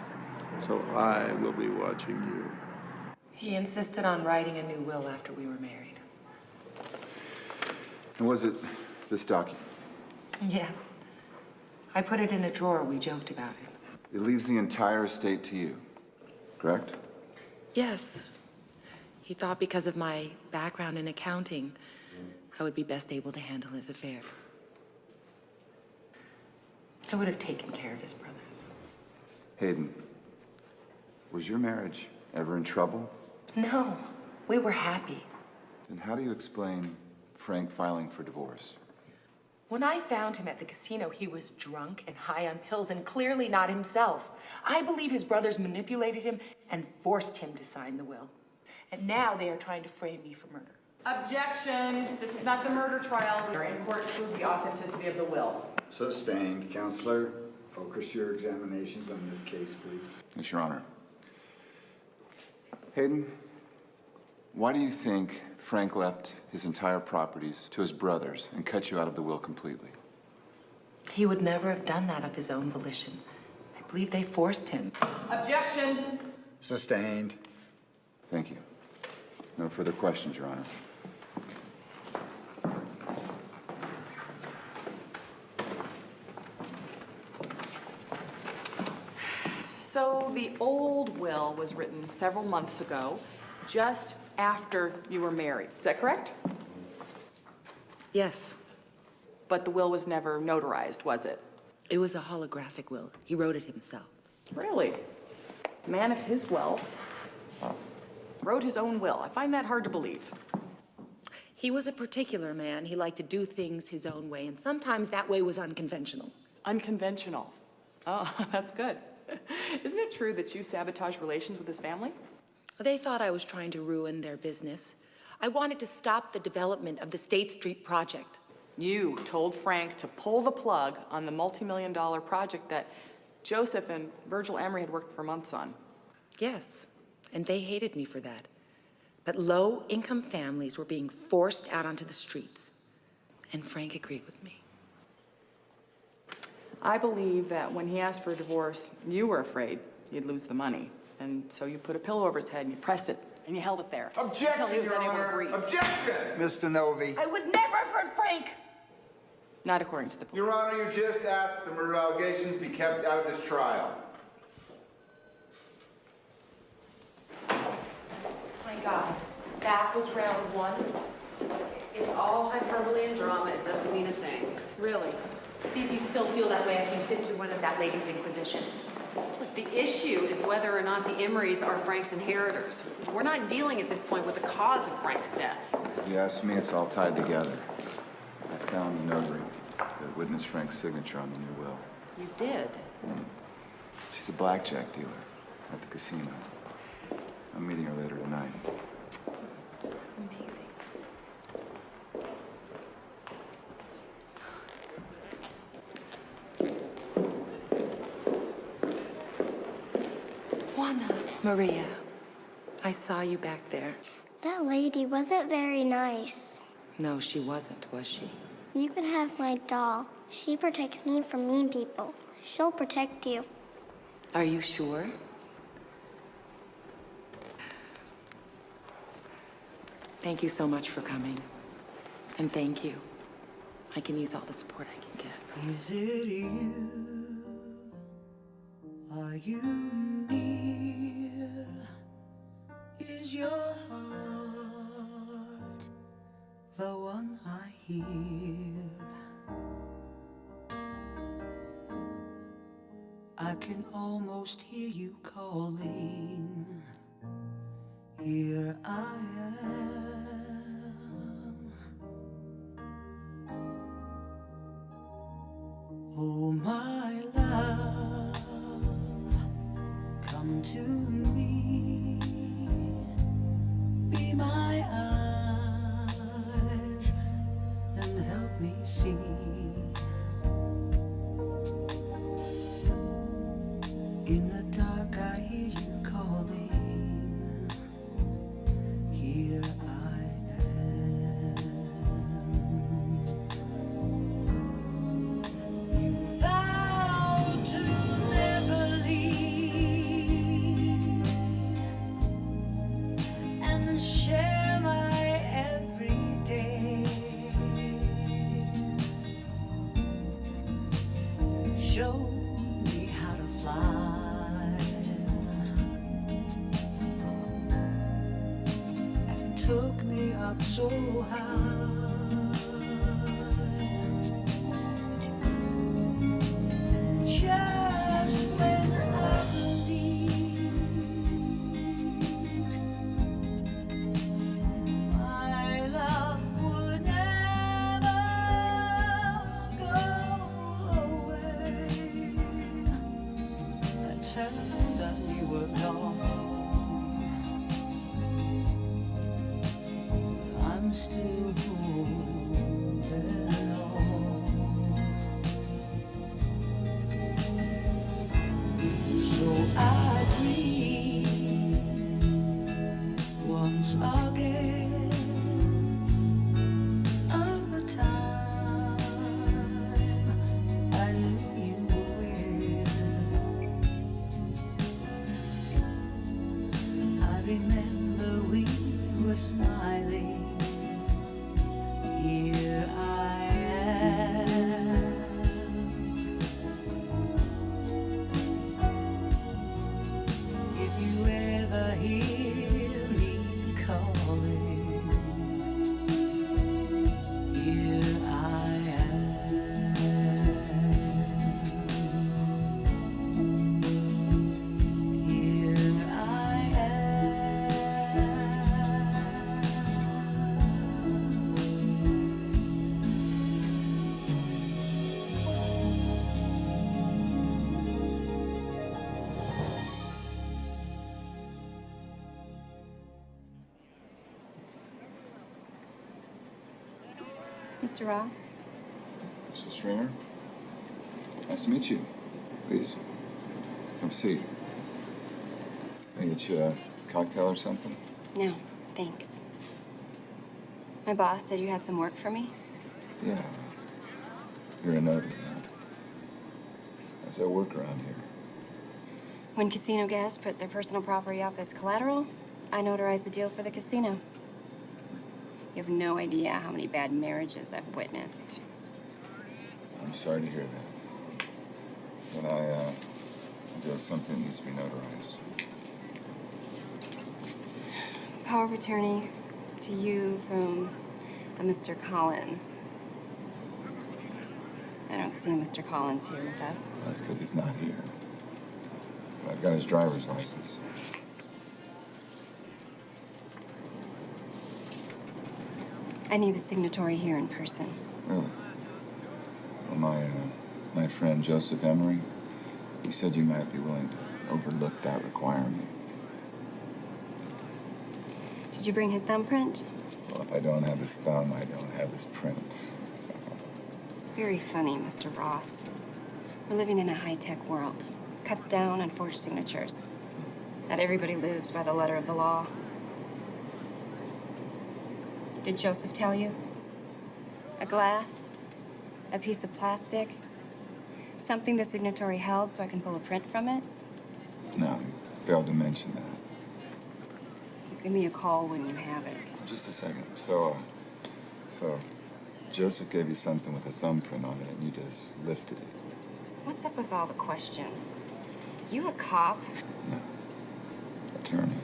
So I will be watching you. He insisted on writing a new will after we were married. And was it this document? Yes. I put it in a drawer. We joked about it. It leaves the entire estate to you, correct? Yes. He thought because of my background in accounting, I would be best able to handle his affair. I would have taken care of his brothers. Hayden, was your marriage ever in trouble? No, we were happy. Then how do you explain Frank filing for divorce? When I found him at the casino, he was drunk and high on pills and clearly not himself. I believe his brothers manipulated him and forced him to sign the will. And now they are trying to frame me for murder. Objection. This is not the murder trial. We are in court to prove the authenticity of the will. Sustained. Counselor, focus your examinations on this case, please. Yes, Your Honor. Hayden, why do you think Frank left his entire properties to his brothers and cut you out of the will completely? He would never have done that of his own volition. I believe they forced him. Objection. Sustained. Thank you. No further questions, Your Honor. So the old will was written several months ago, just after you were married. Is that correct? Yes. But the will was never notarized, was it? It was a holographic will. He wrote it himself. Really? A man of his wealth wrote his own will. I find that hard to believe. He was a particular man. He liked to do things his own way, and sometimes that way was unconventional. Unconventional. Oh, that's good. Isn't it true that you sabotage relations with his family? They thought I was trying to ruin their business. I wanted to stop the development of the State Street project. You told Frank to pull the plug on the multi-million-dollar project that Joseph and Virgil Emery had worked for months on. Yes, and they hated me for that. But low-income families were being forced out onto the streets, and Frank agreed with me. I believe that when he asked for a divorce, you were afraid you'd lose the money. And so you put a pillow over his head and you pressed it and you held it there. Objection, until he was Your unable to Honor. breathe. Objection! Mr. Novi. I would never have hurt Frank! Not according to the police. Your Honor, you just asked the murder allegations be kept out of this trial. My God, that was round one. It's all hyperbole and drama. It doesn't mean a thing. Really? See if you still feel that way after you sit through one of that lady's inquisitions. Look, the issue is whether or not the Emerys are Frank's inheritors. We're not dealing at this point with the cause of Frank's death. If you ask me, it's all tied together. I found the notary that witnessed Frank's signature on the new will. You did? She's a blackjack dealer at the casino. I'm meeting her later tonight. That's amazing. Juana, Maria, I saw you back there. That lady wasn't very nice. No, she wasn't, was she? You can have my doll. She protects me from mean people. She'll protect you. Are you sure? Thank you so much for coming. And thank you. I can use all the support I can get. Is it you? Are you can almost hear you calling. Here I am. Oh, my love, come to me. Be my eyes and help me see. In the dark I hear you calling. Here I am. You vowed to never leave and share my every day. You showed me how to fly and took me up so high. And just when I believed my love would never go away, I turned and you were gone. But I'm still holding on. So I dream once again of the time I knew you well. I remember we were smiling. Here I am. If you ever hear me calling, here I am. Here I Mr. Ross? Mr. Stringer? Nice to meet you. Please, have a seat. Can I get you a cocktail or something? No, thanks. My boss said you had some work for me. Yeah. You're a notary, huh? How's that work around here? When casino guests put their personal property up as collateral, I notarized the deal for the casino. You have no idea how many bad marriages I've witnessed. I'm sorry to hear that. But I do have something that needs to be notarized. Power of attorney to you from a Mr. Collins. I don't see a Mr. Collins here with us. That's because he's not here. But I've got his driver's license. I need the signatory here in person. Really? Well, my friend Joseph Emery, he said you might be willing to overlook that requirement. Did you bring his thumbprint? Well, if I don't have his thumb, I don't have his print. Very funny, Mr. Ross. We're living in a high-tech world. Cuts down on forged signatures. Not everybody lives by the letter of the law. Did Joseph tell you? A glass? A piece of plastic? Something the signatory held so I can pull a print from it? No, you failed to mention that. Give me a call when you have it. Just a second. So Joseph gave you something with a thumbprint on it and you just lifted it. What's up with all the questions? You a cop? No. Attorney.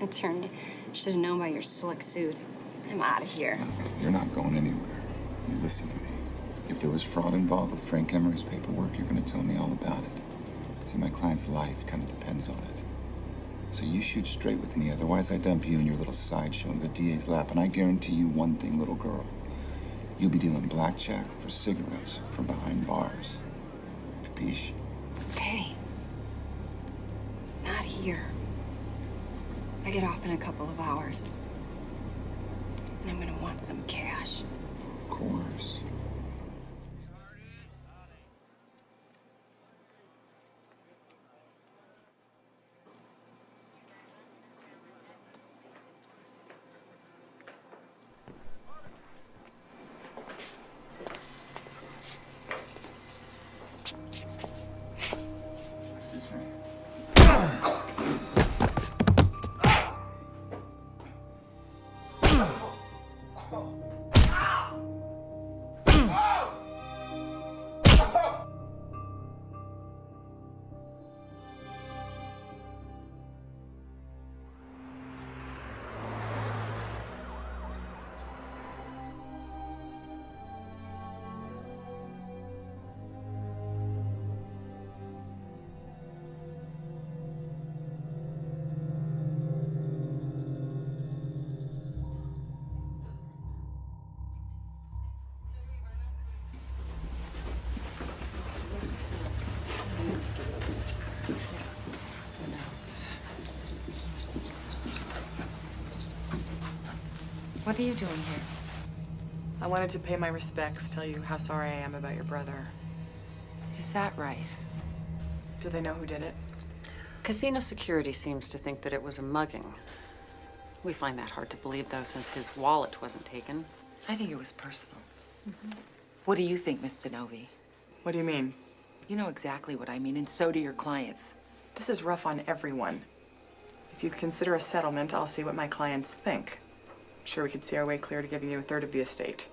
Attorney. Should have known by your slick suit. I'm out of here. No, you're not going anywhere. You listen to me. If there was fraud involved with Frank Emery's paperwork, you're going to tell me all about it. See, my client's life kind of depends on it. So you shoot straight with me, otherwise I dump you and your little sideshow into the DA's lap, and I guarantee you one thing, little girl. You'll be dealing blackjack for cigarettes from behind bars. Capiche? Hey. Not here. I get off in a couple of hours. And I'm gonna want some cash. Of course. What are you doing here? I wanted to pay my respects, tell you how sorry I am about your brother. Is that right? Do they know who did it? Casino security seems to think that it was a mugging. We find that hard to believe, though, since his wallet wasn't taken. I think it was personal. What do you think, Miss Denovi? What do you mean? You know exactly what I mean, and so do your clients. This is rough on everyone. If you'd consider a settlement, I'll see what my clients think. I'm sure we could see our way clear to giving you a third of the estate.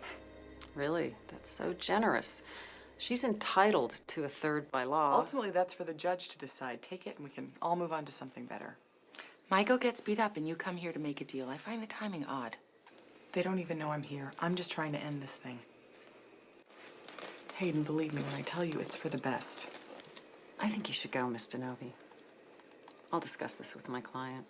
Really? That's so generous. She's entitled to a third by law. Ultimately, that's for the judge to decide. Take it and we can all move on to something better. Michael gets beat up and you come here to make a deal. I find the timing odd. They don't even know I'm here. I'm just trying to end this thing. Hayden, believe me when I tell you it's for the best. I think you should go, Miss Denovi. I'll discuss this with my client.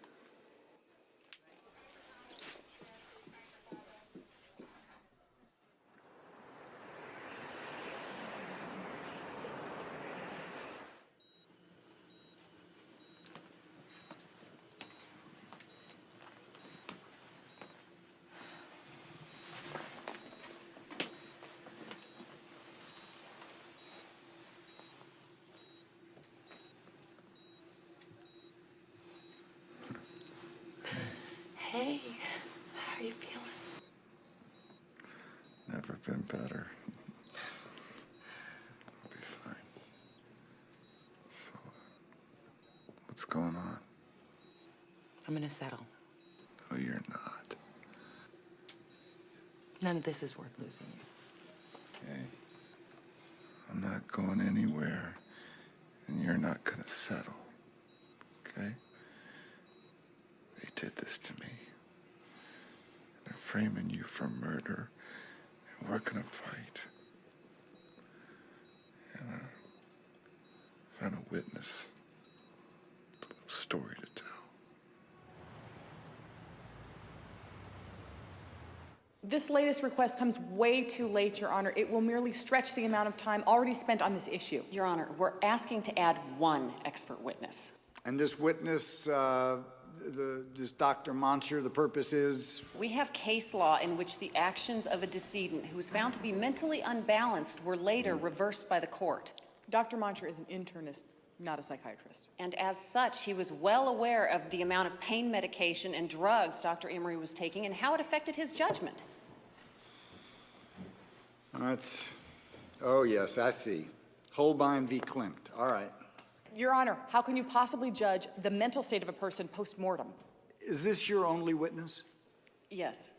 Hey, how are you feeling? Never been better. I'll be fine. So, what's going on? I'm gonna settle. Oh, you're not. None of this is worth losing you. Okay. I'm not going anywhere, and you're not gonna settle. Okay? They did this to me. They're framing you for murder, and we're gonna fight. And I found a witness with a little story to tell. This latest request comes way too late, Your Honor. It will merely stretch the amount of time already spent on this issue. Your Honor, we're asking to add one expert witness. And this witness, this Dr. Moncher, the purpose is? We have case law in which the actions of a decedent who was found to be mentally unbalanced were later reversed by the court. Dr. Moncher is an internist, not a psychiatrist. And as such, he was well aware of the amount of pain medication and drugs Dr. Emery was taking and how it affected his judgment. All right. Oh, yes, I see. Holbein v. Klimt. All right. Your Honor, how can you possibly judge the mental state of a person post-mortem? Is this your only witness? Yes.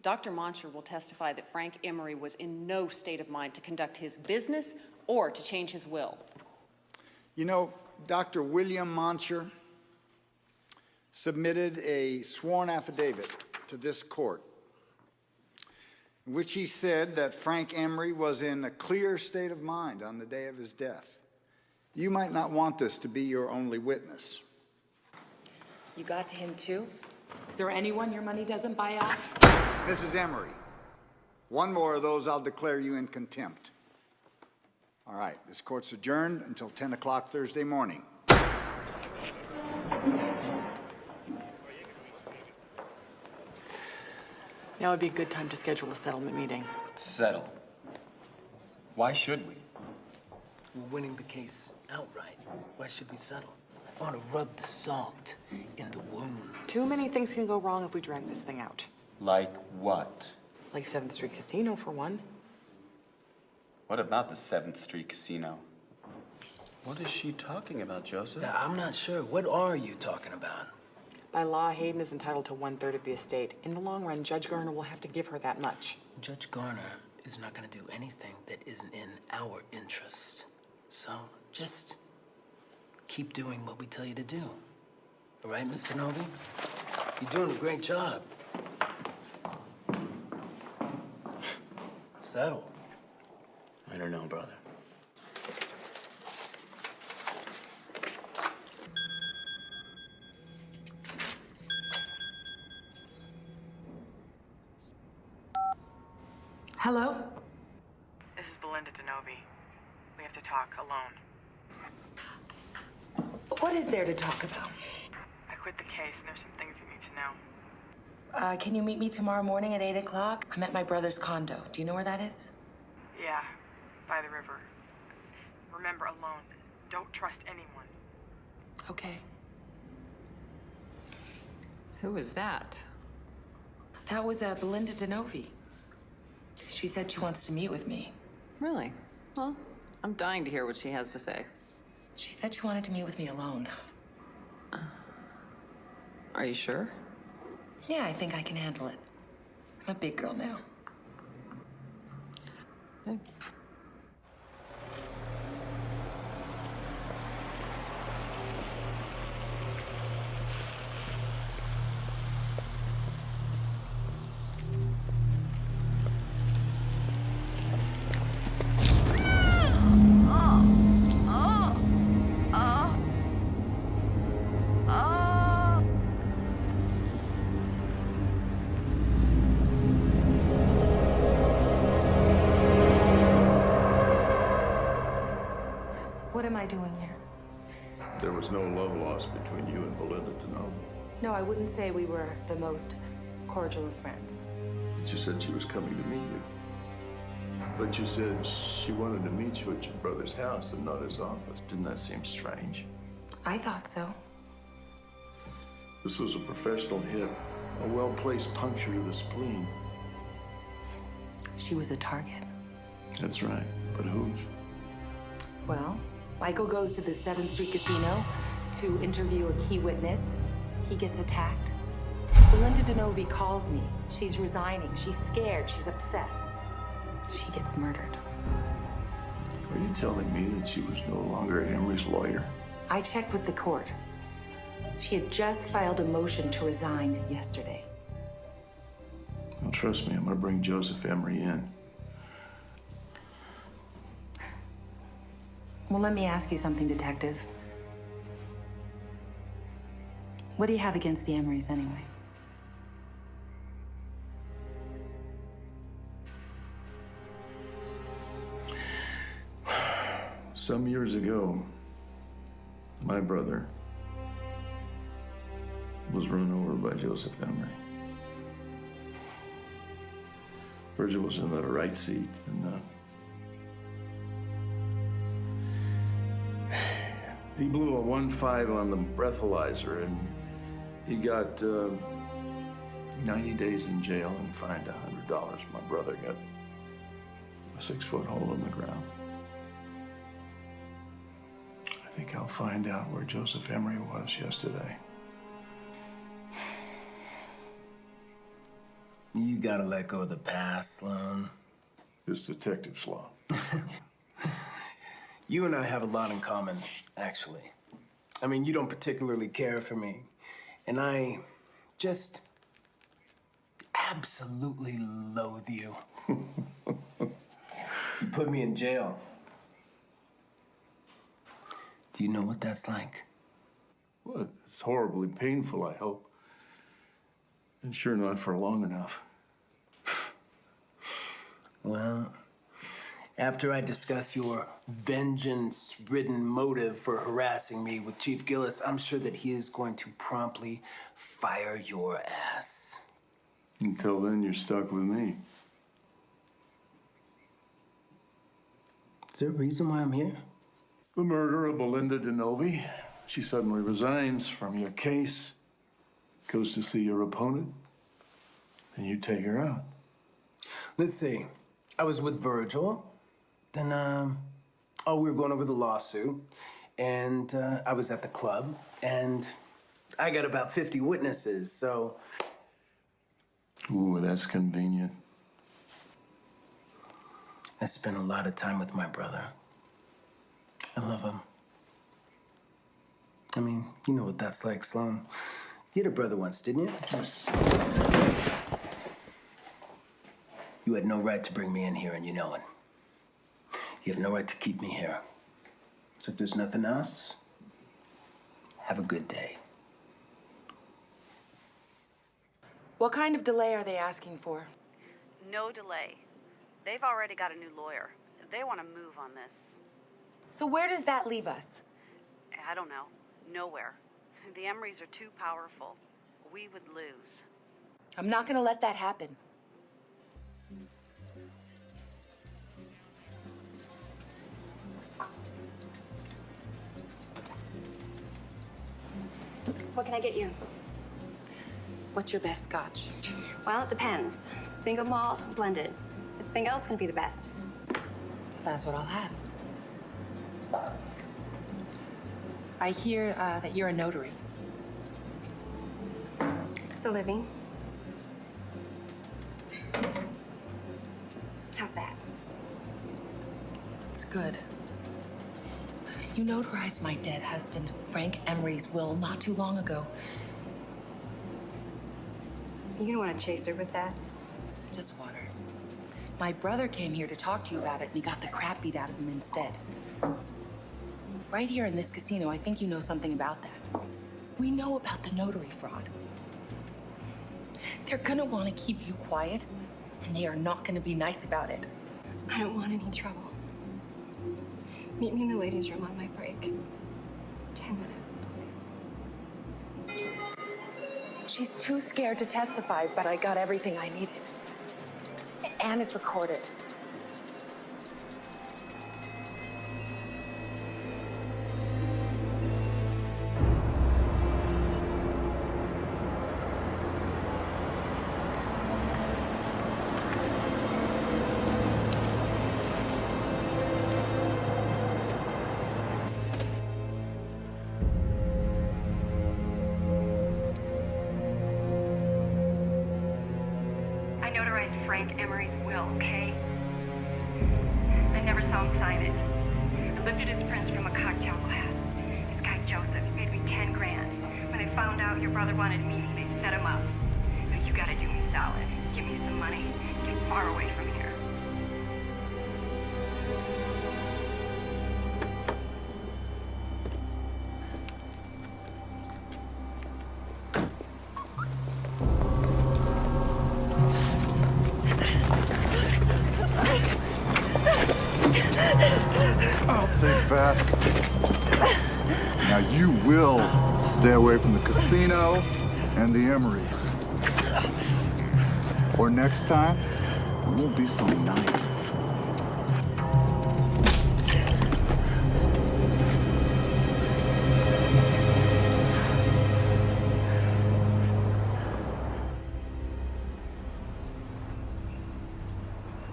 Dr. Moncher will testify that Frank Emery was in no state of mind to conduct his business or to change his will. You know, Dr. William Moncher submitted a sworn affidavit to this court in which he said that Frank Emery was in a clear state of mind on the day of his death. You might not want this to be your only witness. You got to him too? Is there anyone your money doesn't buy off? Mrs. Emery, one more of those, I'll declare you in contempt. All right, this court's adjourned until 10 o'clock Thursday morning. Now would be a good time to schedule a settlement meeting. Settle. Why should we? We're winning the case outright. Why should we settle? I want to rub the salt in the wound. Too many things can go wrong if we drag this thing out. Like what? Like 7th Street Casino, for one. What about the 7th Street Casino? What is she talking about, Joseph? Yeah, I'm not sure. What are you talking about? By law, Hayden is entitled to 1/3 of the estate. In the long run, Judge Garner will have to give her that much. Judge Garner is not going to do anything that isn't in our interest. So just keep doing what we tell you to do. All right, Mr. Novi? You're doing a great job. Settle. I don't know, brother. Hello? This is Belinda DeNovi. We have to talk alone. What is there to talk about? I quit the case, and there's some things you need to know. Can you meet me tomorrow morning at 8 o'clock? I'm at my brother's condo. Do you know where that is? Yeah, by the river. Remember, alone. Don't trust anyone. Okay. Who is that? That was Belinda DeNovi. She said she wants to meet with me. Really? Well, I'm dying to hear what she has to say. She said she wanted to meet with me alone. Are you sure? Yeah, I think I can handle it. I'm a big girl now. Okay. What am I doing here? There was no love lost between you and Belinda DeNovi. No, I wouldn't say we were the most cordial of friends. But you said she was coming to meet you. But you said she wanted to meet you at your brother's house and not his office. Didn't that seem strange? I thought so. This was a professional hit, a well-placed puncture to the spleen. She was a target. That's right, but whose? Well, Michael goes to the 7th Street Casino to interview a key witness. He gets attacked. Belinda DeNovi calls me. She's resigning. She's scared. She's upset. She gets murdered. Are you telling me that she was no longer Emery's lawyer? I checked with the court. She had just filed a motion to resign yesterday. Well, trust me, I'm gonna bring Joseph Emery in. Well, let me ask you something, Detective. What do you have against the Emerys, anyway? Some years ago, my brother was run over by Joseph Emery. Virgil was in the right seat, and he blew a 1.5 on the breathalyzer, and he got 90 days in jail and fined $100. My brother got a 6-foot hole in the ground. I think I'll find out where Joseph Emery was yesterday. You gotta let go of the past, Sloan. It's detective law. You and I have a lot in common, actually. I mean, you don't particularly care for me, and I just absolutely loathe you. You put me in jail. Do you know what that's like? Well, it's horribly painful, I hope. And sure not for long enough. Well, after I discuss your vengeance-ridden motive for harassing me with Chief Gillis, I'm sure that he is going to promptly fire your ass. Until then, you're stuck with me. Is there a reason why I'm here? The murder of Belinda DeNovi. She suddenly resigns from your case, goes to see your opponent, and you take her out. Let's see. I was with Virgil. Then, we were going over the lawsuit. And I was at the club. And I got about 50 witnesses, so... Ooh, that's convenient. I spent a lot of time with my brother. I love him. I mean, you know what that's like, Sloan. You had a brother once, didn't you? You had no right to bring me in here, and you know it. You have no right to keep me here. So if there's nothing else, have a good day. What kind of delay are they asking for? No delay. They've already got a new lawyer. They want to move on this. So where does that leave us? I don't know. Nowhere. The Emrys are too powerful. We would lose. I'm not gonna let that happen. What can I get you? What's your best scotch? Well, it depends. Single malt, blended. If it's single, it's gonna be the best. So that's what I'll have. I hear that you're a notary. It's a living. How's that? It's good. You notarized my dead husband, Frank Emery's will, not too long ago. You gonna want to chase her with that? Just water. My brother came here to talk to you about it, and he got the crap beat out of him instead. Right here in this casino, I think you know something about that. We know about the notary fraud. They're gonna want to keep you quiet, and they are not gonna be nice about it. I don't want any trouble. Meet me in the ladies' room on my break. 10 minutes. She's too scared to testify, but I got everything I needed. And it's recorded. Frank Emery's will, okay? I never saw him sign it. I lifted his prints from a cocktail glass. This guy Joseph paid me 10 grand. When they found out your brother wanted me, they set him up. Now you gotta do me solid. Give me some money. Get far away from here. I'll take that. Now you will stay away from the casino and the Emerys. Or next time, it won't be so nice.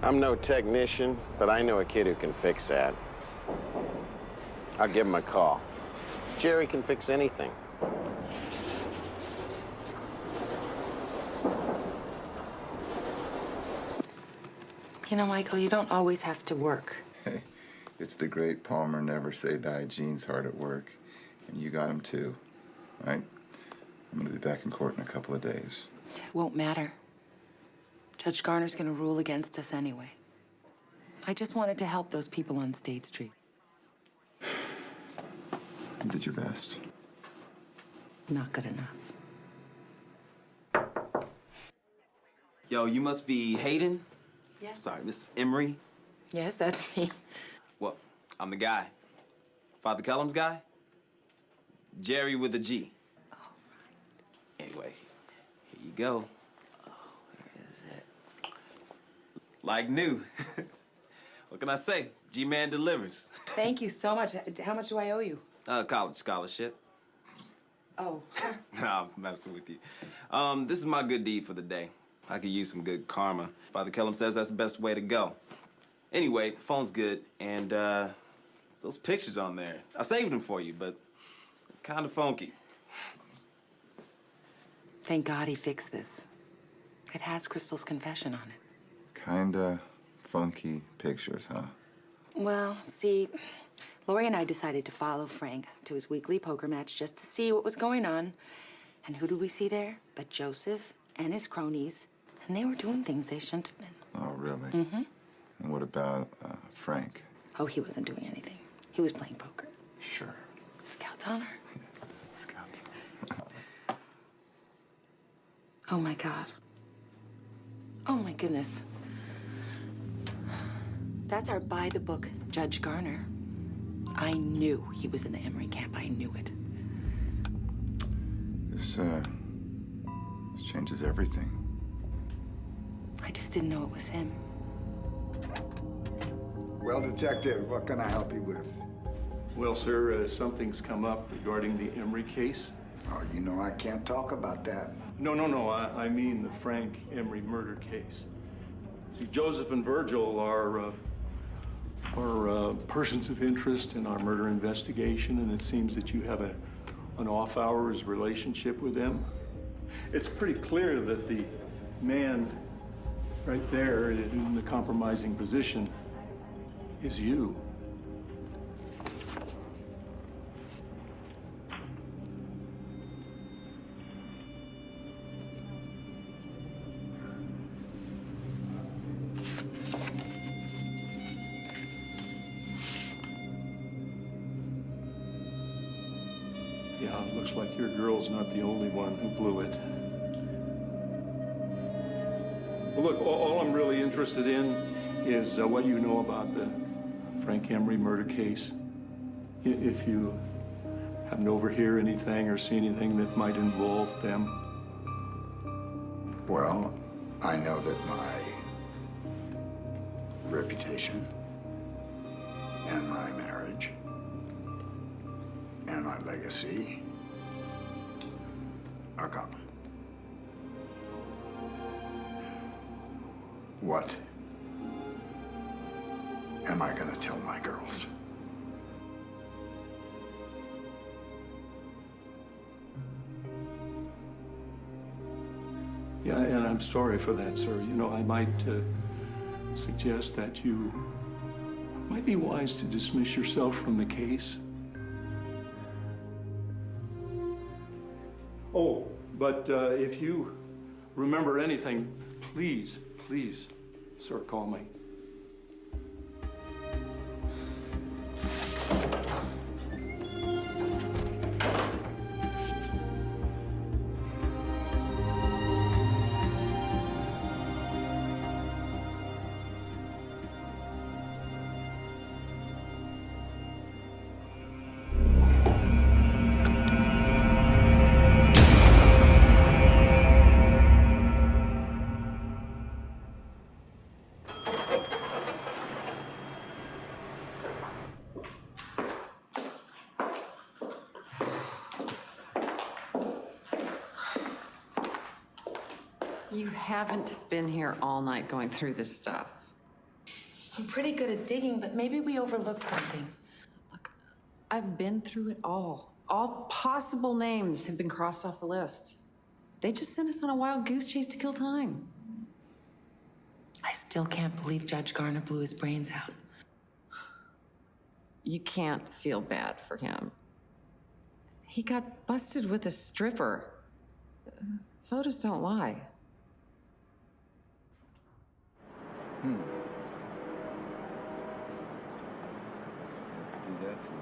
I'm no technician, but I know a kid who can fix that. I'll give him a call. Jerry can fix anything. You know, Michael, you don't always have to work. Hey, it's the great Palmer never say die. Gene's hard at work. And you got him too, right? I'm gonna be back in court in a couple of days. It won't matter. Judge Garner's gonna rule against us anyway. I just wanted to help those people on State Street. did your best. Not good enough. Yo, you must be Hayden? Yes. Sorry, Miss Emery? Yes, that's me. Well, I'm the guy. Father Kellum's guy? Jerry with a G. Oh, right. Anyway, here you go. Oh, where is it? Like new. What can I say? G-Man delivers. Thank you so much. How much do I owe you? College scholarship. Oh. Nah, I'm messing with you. This is my good deed for the day. I could use some good karma. Father Kellum says that's the best way to go. Anyway, phone's good, and those pictures on there, I saved them for you, but kind of funky. Thank God he fixed this. It has Crystal's confession on it. Kinda funky pictures, huh? Well, see, Lori and I decided to follow Frank to his weekly poker match just to see what was going on. And who did we see there? But Joseph and his cronies. And they were doing things they shouldn't have been. Oh, really? Mm-hmm. And what about Frank? Oh, he wasn't doing anything. He was playing poker. Sure. Scout's honor. Scouts. Oh, my God. Oh, my goodness. That's our by-the-book Judge Garner. I knew he was in the Emery camp. I knew it. This changes everything. I just didn't know it was him. Well, Detective, what can I help you with? Well, sir, something's come up regarding the Emery case. Oh, you know I can't talk about that. No. I mean the Frank Emery murder case. See, Joseph and Virgil are persons of interest in our murder investigation, and it seems that you have an off-hours relationship with them. It's pretty clear that the man right there in the compromising position is you. Yeah, it looks like your girl's not the only one who blew it. Well, look, all I'm really interested in is what you know about the Frank Emery murder case. If you happen to overhear anything or see anything that might involve them. Well, I know that my reputation and my marriage and my legacy are gone. What am I gonna tell my girls? Yeah, and I'm sorry for that, sir. You know, I might suggest that you might be wise to dismiss yourself from the case. Oh, but if you remember anything, please, sir, call me. You haven't been here all night going through this stuff. I'm pretty good at digging, but maybe we overlooked something. Look, I've been through it all. All possible names have been crossed off the list. They just sent us on a wild goose chase to kill time. I still can't believe Judge Garner blew his brains out. You can't feel bad for him. He got busted with a stripper. Photos don't lie. What to do that for?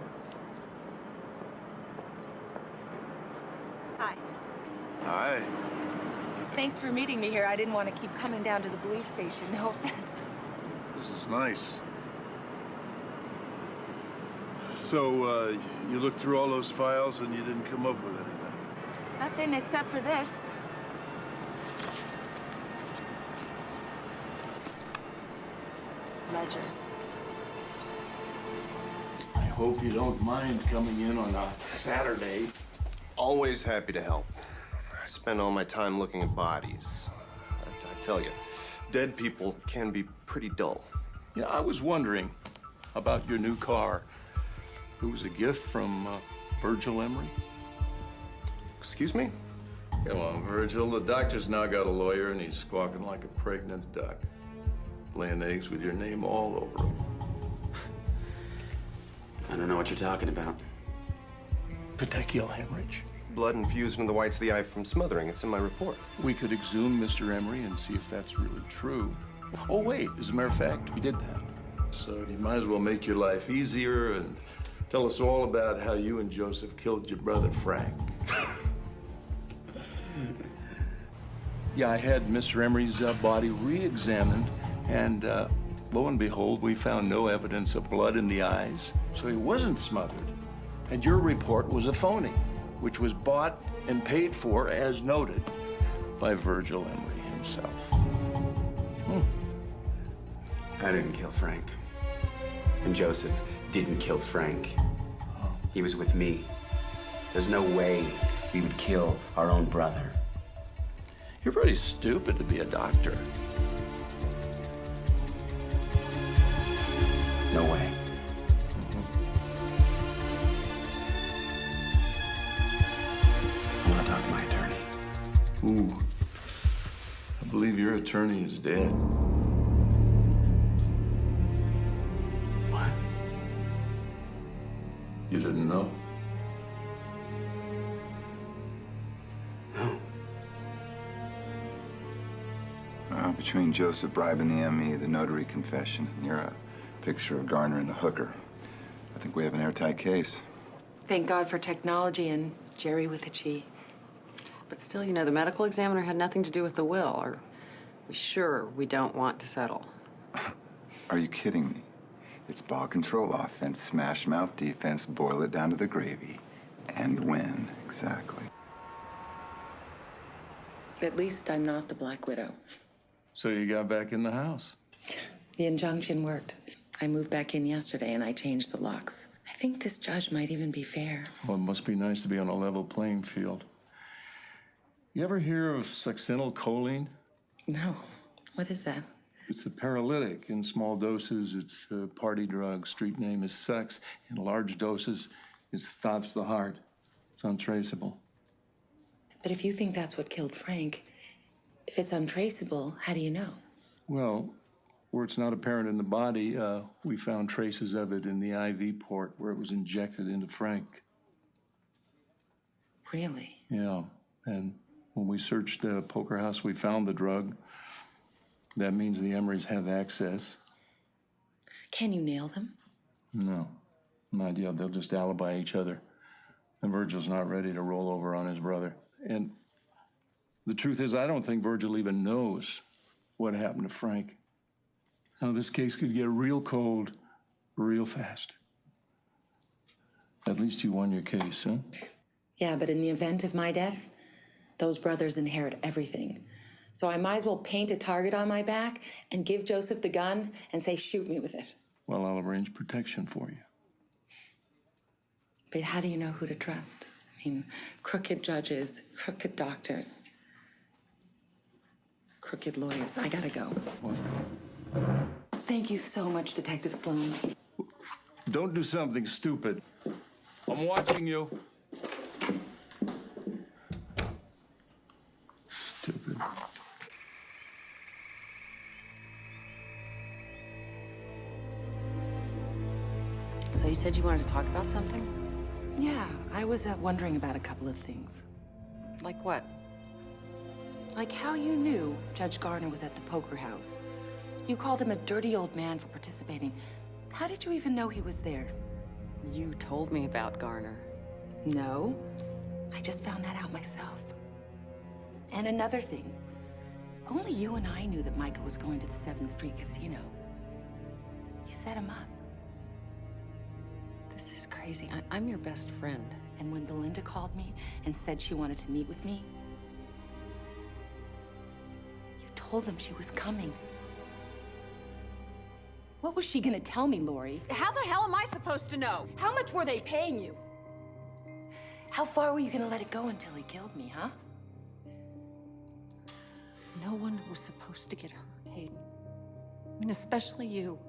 Hi. Hi. Thanks for meeting me here. I didn't want to keep coming down to the police station. No offense. This is nice. So, you looked through all those files and you didn't come up with anything? Nothing except for this. Ledger. I hope you don't mind coming in on a Saturday. Always happy to help. I spend all my time looking at bodies. I tell you, dead people can be pretty dull. Yeah, I was wondering about your new car. It was a gift from Virgil Emery. Excuse me? Come on, Virgil. The doctor's now got a lawyer, and he's squawking like a pregnant duck. Laying eggs with your name all over him. I don't know what you're talking about. Petechial hemorrhage. Blood infused into the whites of the eye from smothering. It's in my report. We could exhume Mr. Emery and see if that's really true. Oh, wait, as a matter of fact, we did that. So you might as well make your life easier and tell us all about how you and Joseph killed your brother, Frank. Yeah, I had Mr. Emery's body re-examined, and lo and behold, we found no evidence of blood in the eyes, so he wasn't smothered. And your report was a phony, which was bought and paid for, as noted, by Virgil Emery himself. I didn't kill Frank. And Joseph didn't kill Frank. He was with me. There's no way we would kill our own brother. You're pretty stupid to be a doctor. No way. I want to talk to my attorney. Ooh. I believe your attorney is dead. What? You didn't know? No. Between Joseph bribing the ME, the notary confession, and your picture of Garner and the hooker, I think we have an airtight case. Thank God for technology and Jerry with a G. But still, you know, the medical examiner had nothing to do with the will. Are we sure we don't want to settle? Are you kidding me? It's ball control offense, smash mouth defense, boil it down to the gravy, and win. Exactly. At least I'm not the Black Widow. So you got back in the house? The injunction worked. I moved back in yesterday and I changed the locks. I think this judge might even be fair. Well, it must be nice to be on a level playing field. You ever hear of succinylcholine? No. What is that? It's a paralytic. In small doses, it's a party drug. Street name is sex. In large doses, it stops the heart. It's untraceable. But if you think that's what killed Frank, if it's untraceable, how do you know? Well, where it's not apparent in the body, we found traces of it in the IV port where it was injected into Frank. Really? Yeah, and when we searched the poker house, we found the drug. That means the Emerys have access. Can you nail them? No, not yet. They'll just alibi each other. And Virgil's not ready to roll over on his brother. And the truth is, I don't think Virgil even knows what happened to Frank. Now, this case could get real cold real fast. At least you won your case, huh? Yeah, but in the event of my death, those brothers inherit everything. So I might as well paint a target on my back and give Joseph the gun and say, shoot me with it. Well, I'll arrange protection for you. But how do you know who to trust? I mean, crooked judges, crooked doctors, crooked lawyers. I gotta go. What? Thank you so much, Detective Sloan. Don't do something stupid. I'm watching you. Stupid. So you said you wanted to talk about something? Yeah, I was wondering about a couple of things. Like what? Like how you knew Judge Garner was at the poker house. You called him a dirty old man for participating. How did you even know he was there? You told me about Garner. No. I just found that out myself. And another thing, only you and I knew that Micah was going to the 7th Street Casino. You set him up. This is crazy. I'm your best friend. And when Belinda called me and said she wanted to meet with me, you told them she was coming. What was she gonna tell me, Lori? How the hell am I supposed to know? How much were they paying you? How far were you gonna let it go until he killed me, huh? No one was supposed to get hurt, Hayden. I mean, especially you.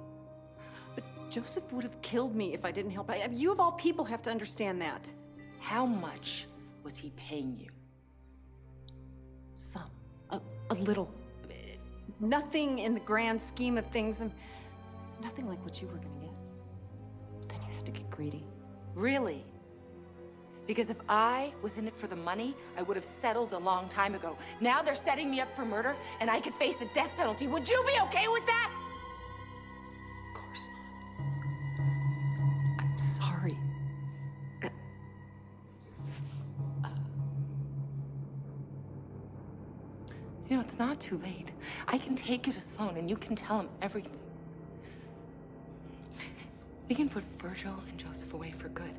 But Joseph would have killed me if I didn't help. You of all people have to understand that. How much was he paying you? Some. A little. Nothing in the grand scheme of things. Nothing like what you were gonna get. But then you had to get greedy. Really? Because if I was in it for the money, I would have settled a long time ago. Now they're setting me up for murder, and I could face the death penalty. Would you be okay with that? Of course not. I'm sorry. You know, it's not too late. I can take you to Sloan, and you can tell him everything. We can put Virgil and Joseph away for good.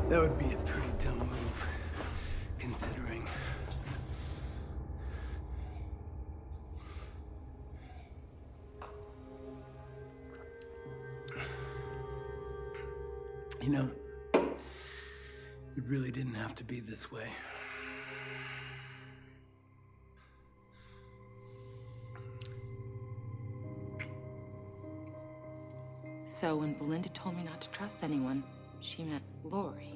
That would be a pretty dumb move, considering. You know, it really didn't have to be this way. So when Belinda told me not to trust anyone, she meant Lori.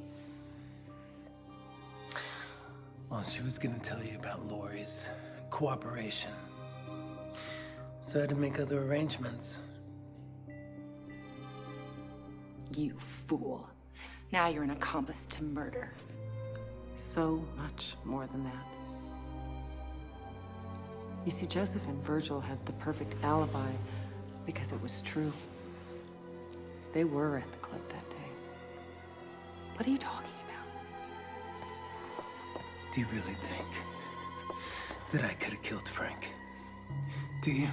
Well, she was gonna tell you about Lori's cooperation. So I had to make other arrangements. You fool. Now you're an accomplice to murder. So much more than that. You see, Joseph and Virgil had the perfect alibi because it was true. They were at the club that day. What are you talking about? Do you really think that I could have killed Frank? Do you?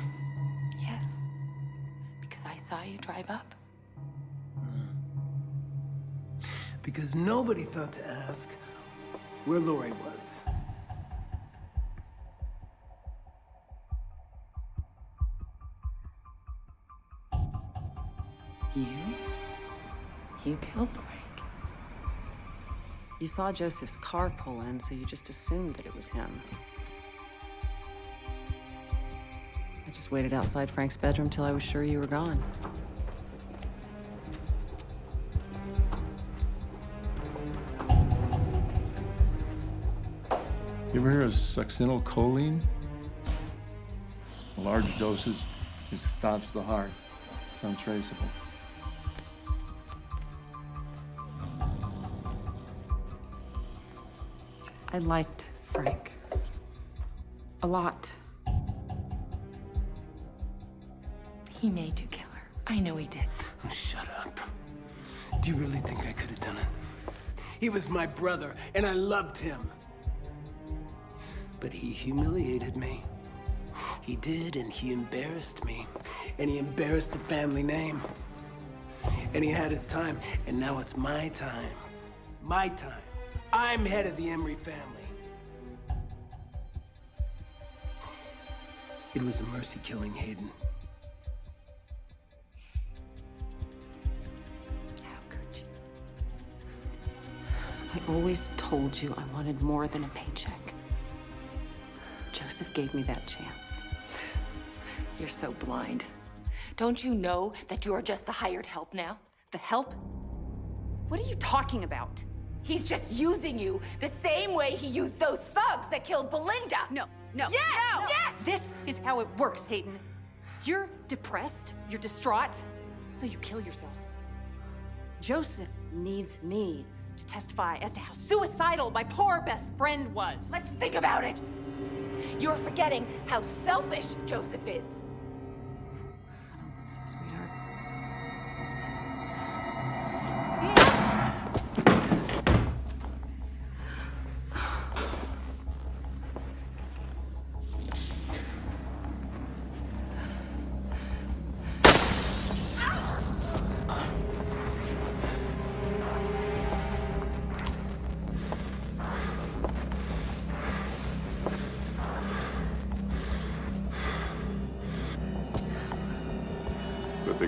Yes. Because I saw you drive up. Because nobody thought to ask where Lori was. You killed Frank. You saw Joseph's car pull in, so you just assumed that it was him. I just waited outside Frank's bedroom till I was sure you were gone. You ever hear of succinylcholine? Large doses, it stops the heart. It's untraceable. I liked Frank. A lot. He made you kill her. I know he did. Oh, shut up. Do you really think I could have done it? He was my brother, and I loved him. But he humiliated me. He did, and he embarrassed me. And he embarrassed the family name. And he had his time, and now it's my time. My time. I'm head of the Emery family. It was a mercy killing Hayden. How could you? I always told you I wanted more than a paycheck. Joseph gave me that chance. You're so blind. Don't you know that you're just the hired help now? The help? What are you talking about? He's just using you the same way he used those thugs that killed Belinda. No. Yes! No. Yes! This is how it works, Hayden. You're depressed, you're distraught, so you kill yourself. Joseph needs me to testify as to how suicidal my poor best friend was. Let's think about it. You're forgetting how selfish Joseph is. I don't think so, sweetheart.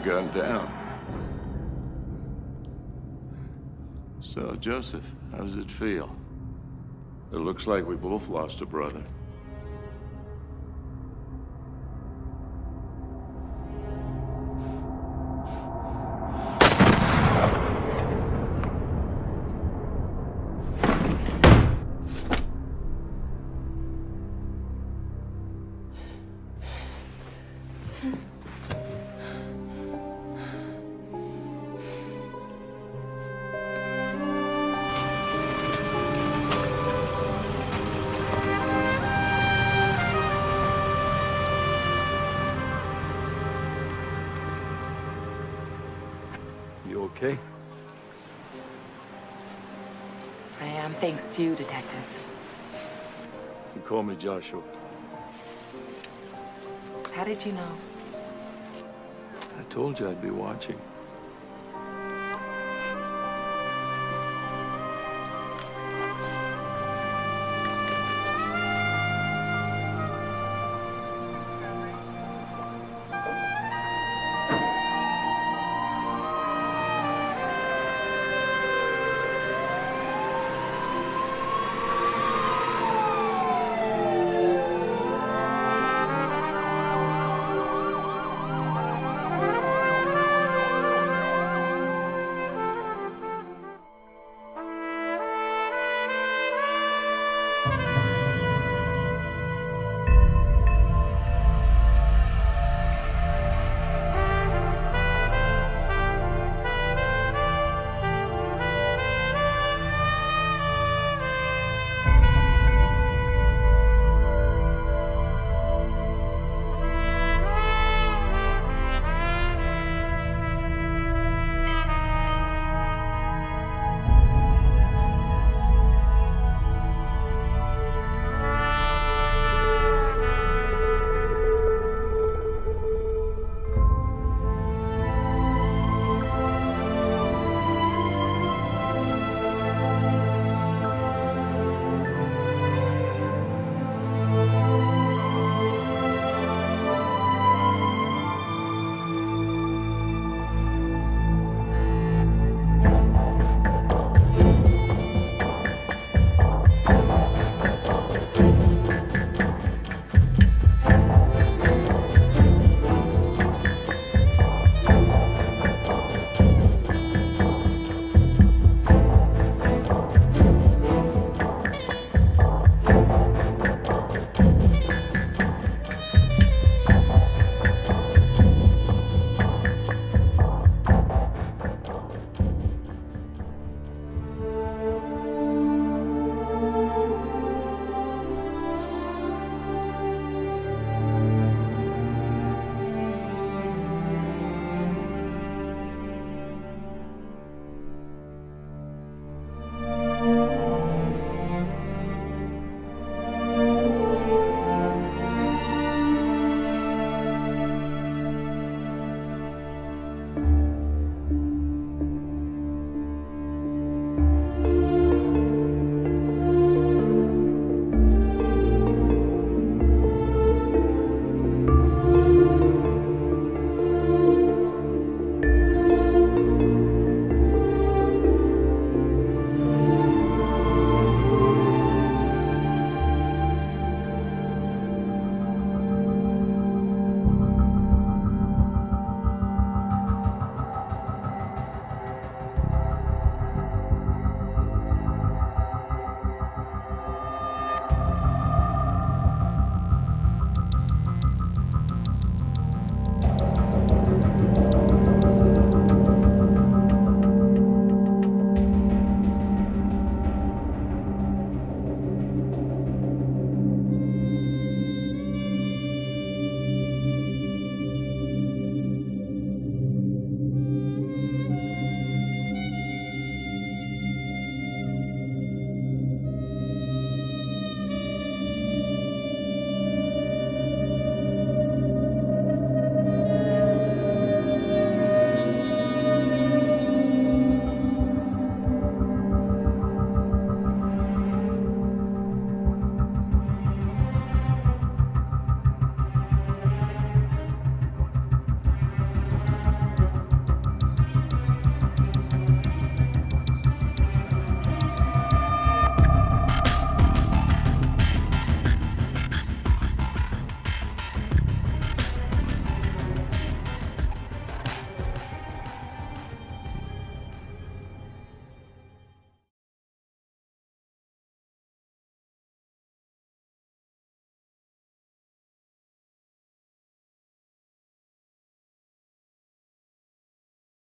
gunned down. So, Joseph, how does it feel? It looks like we both lost a brother. Okay? I am, thanks to you, Detective. You call me Joshua. How did you know? I told you I'd be watching.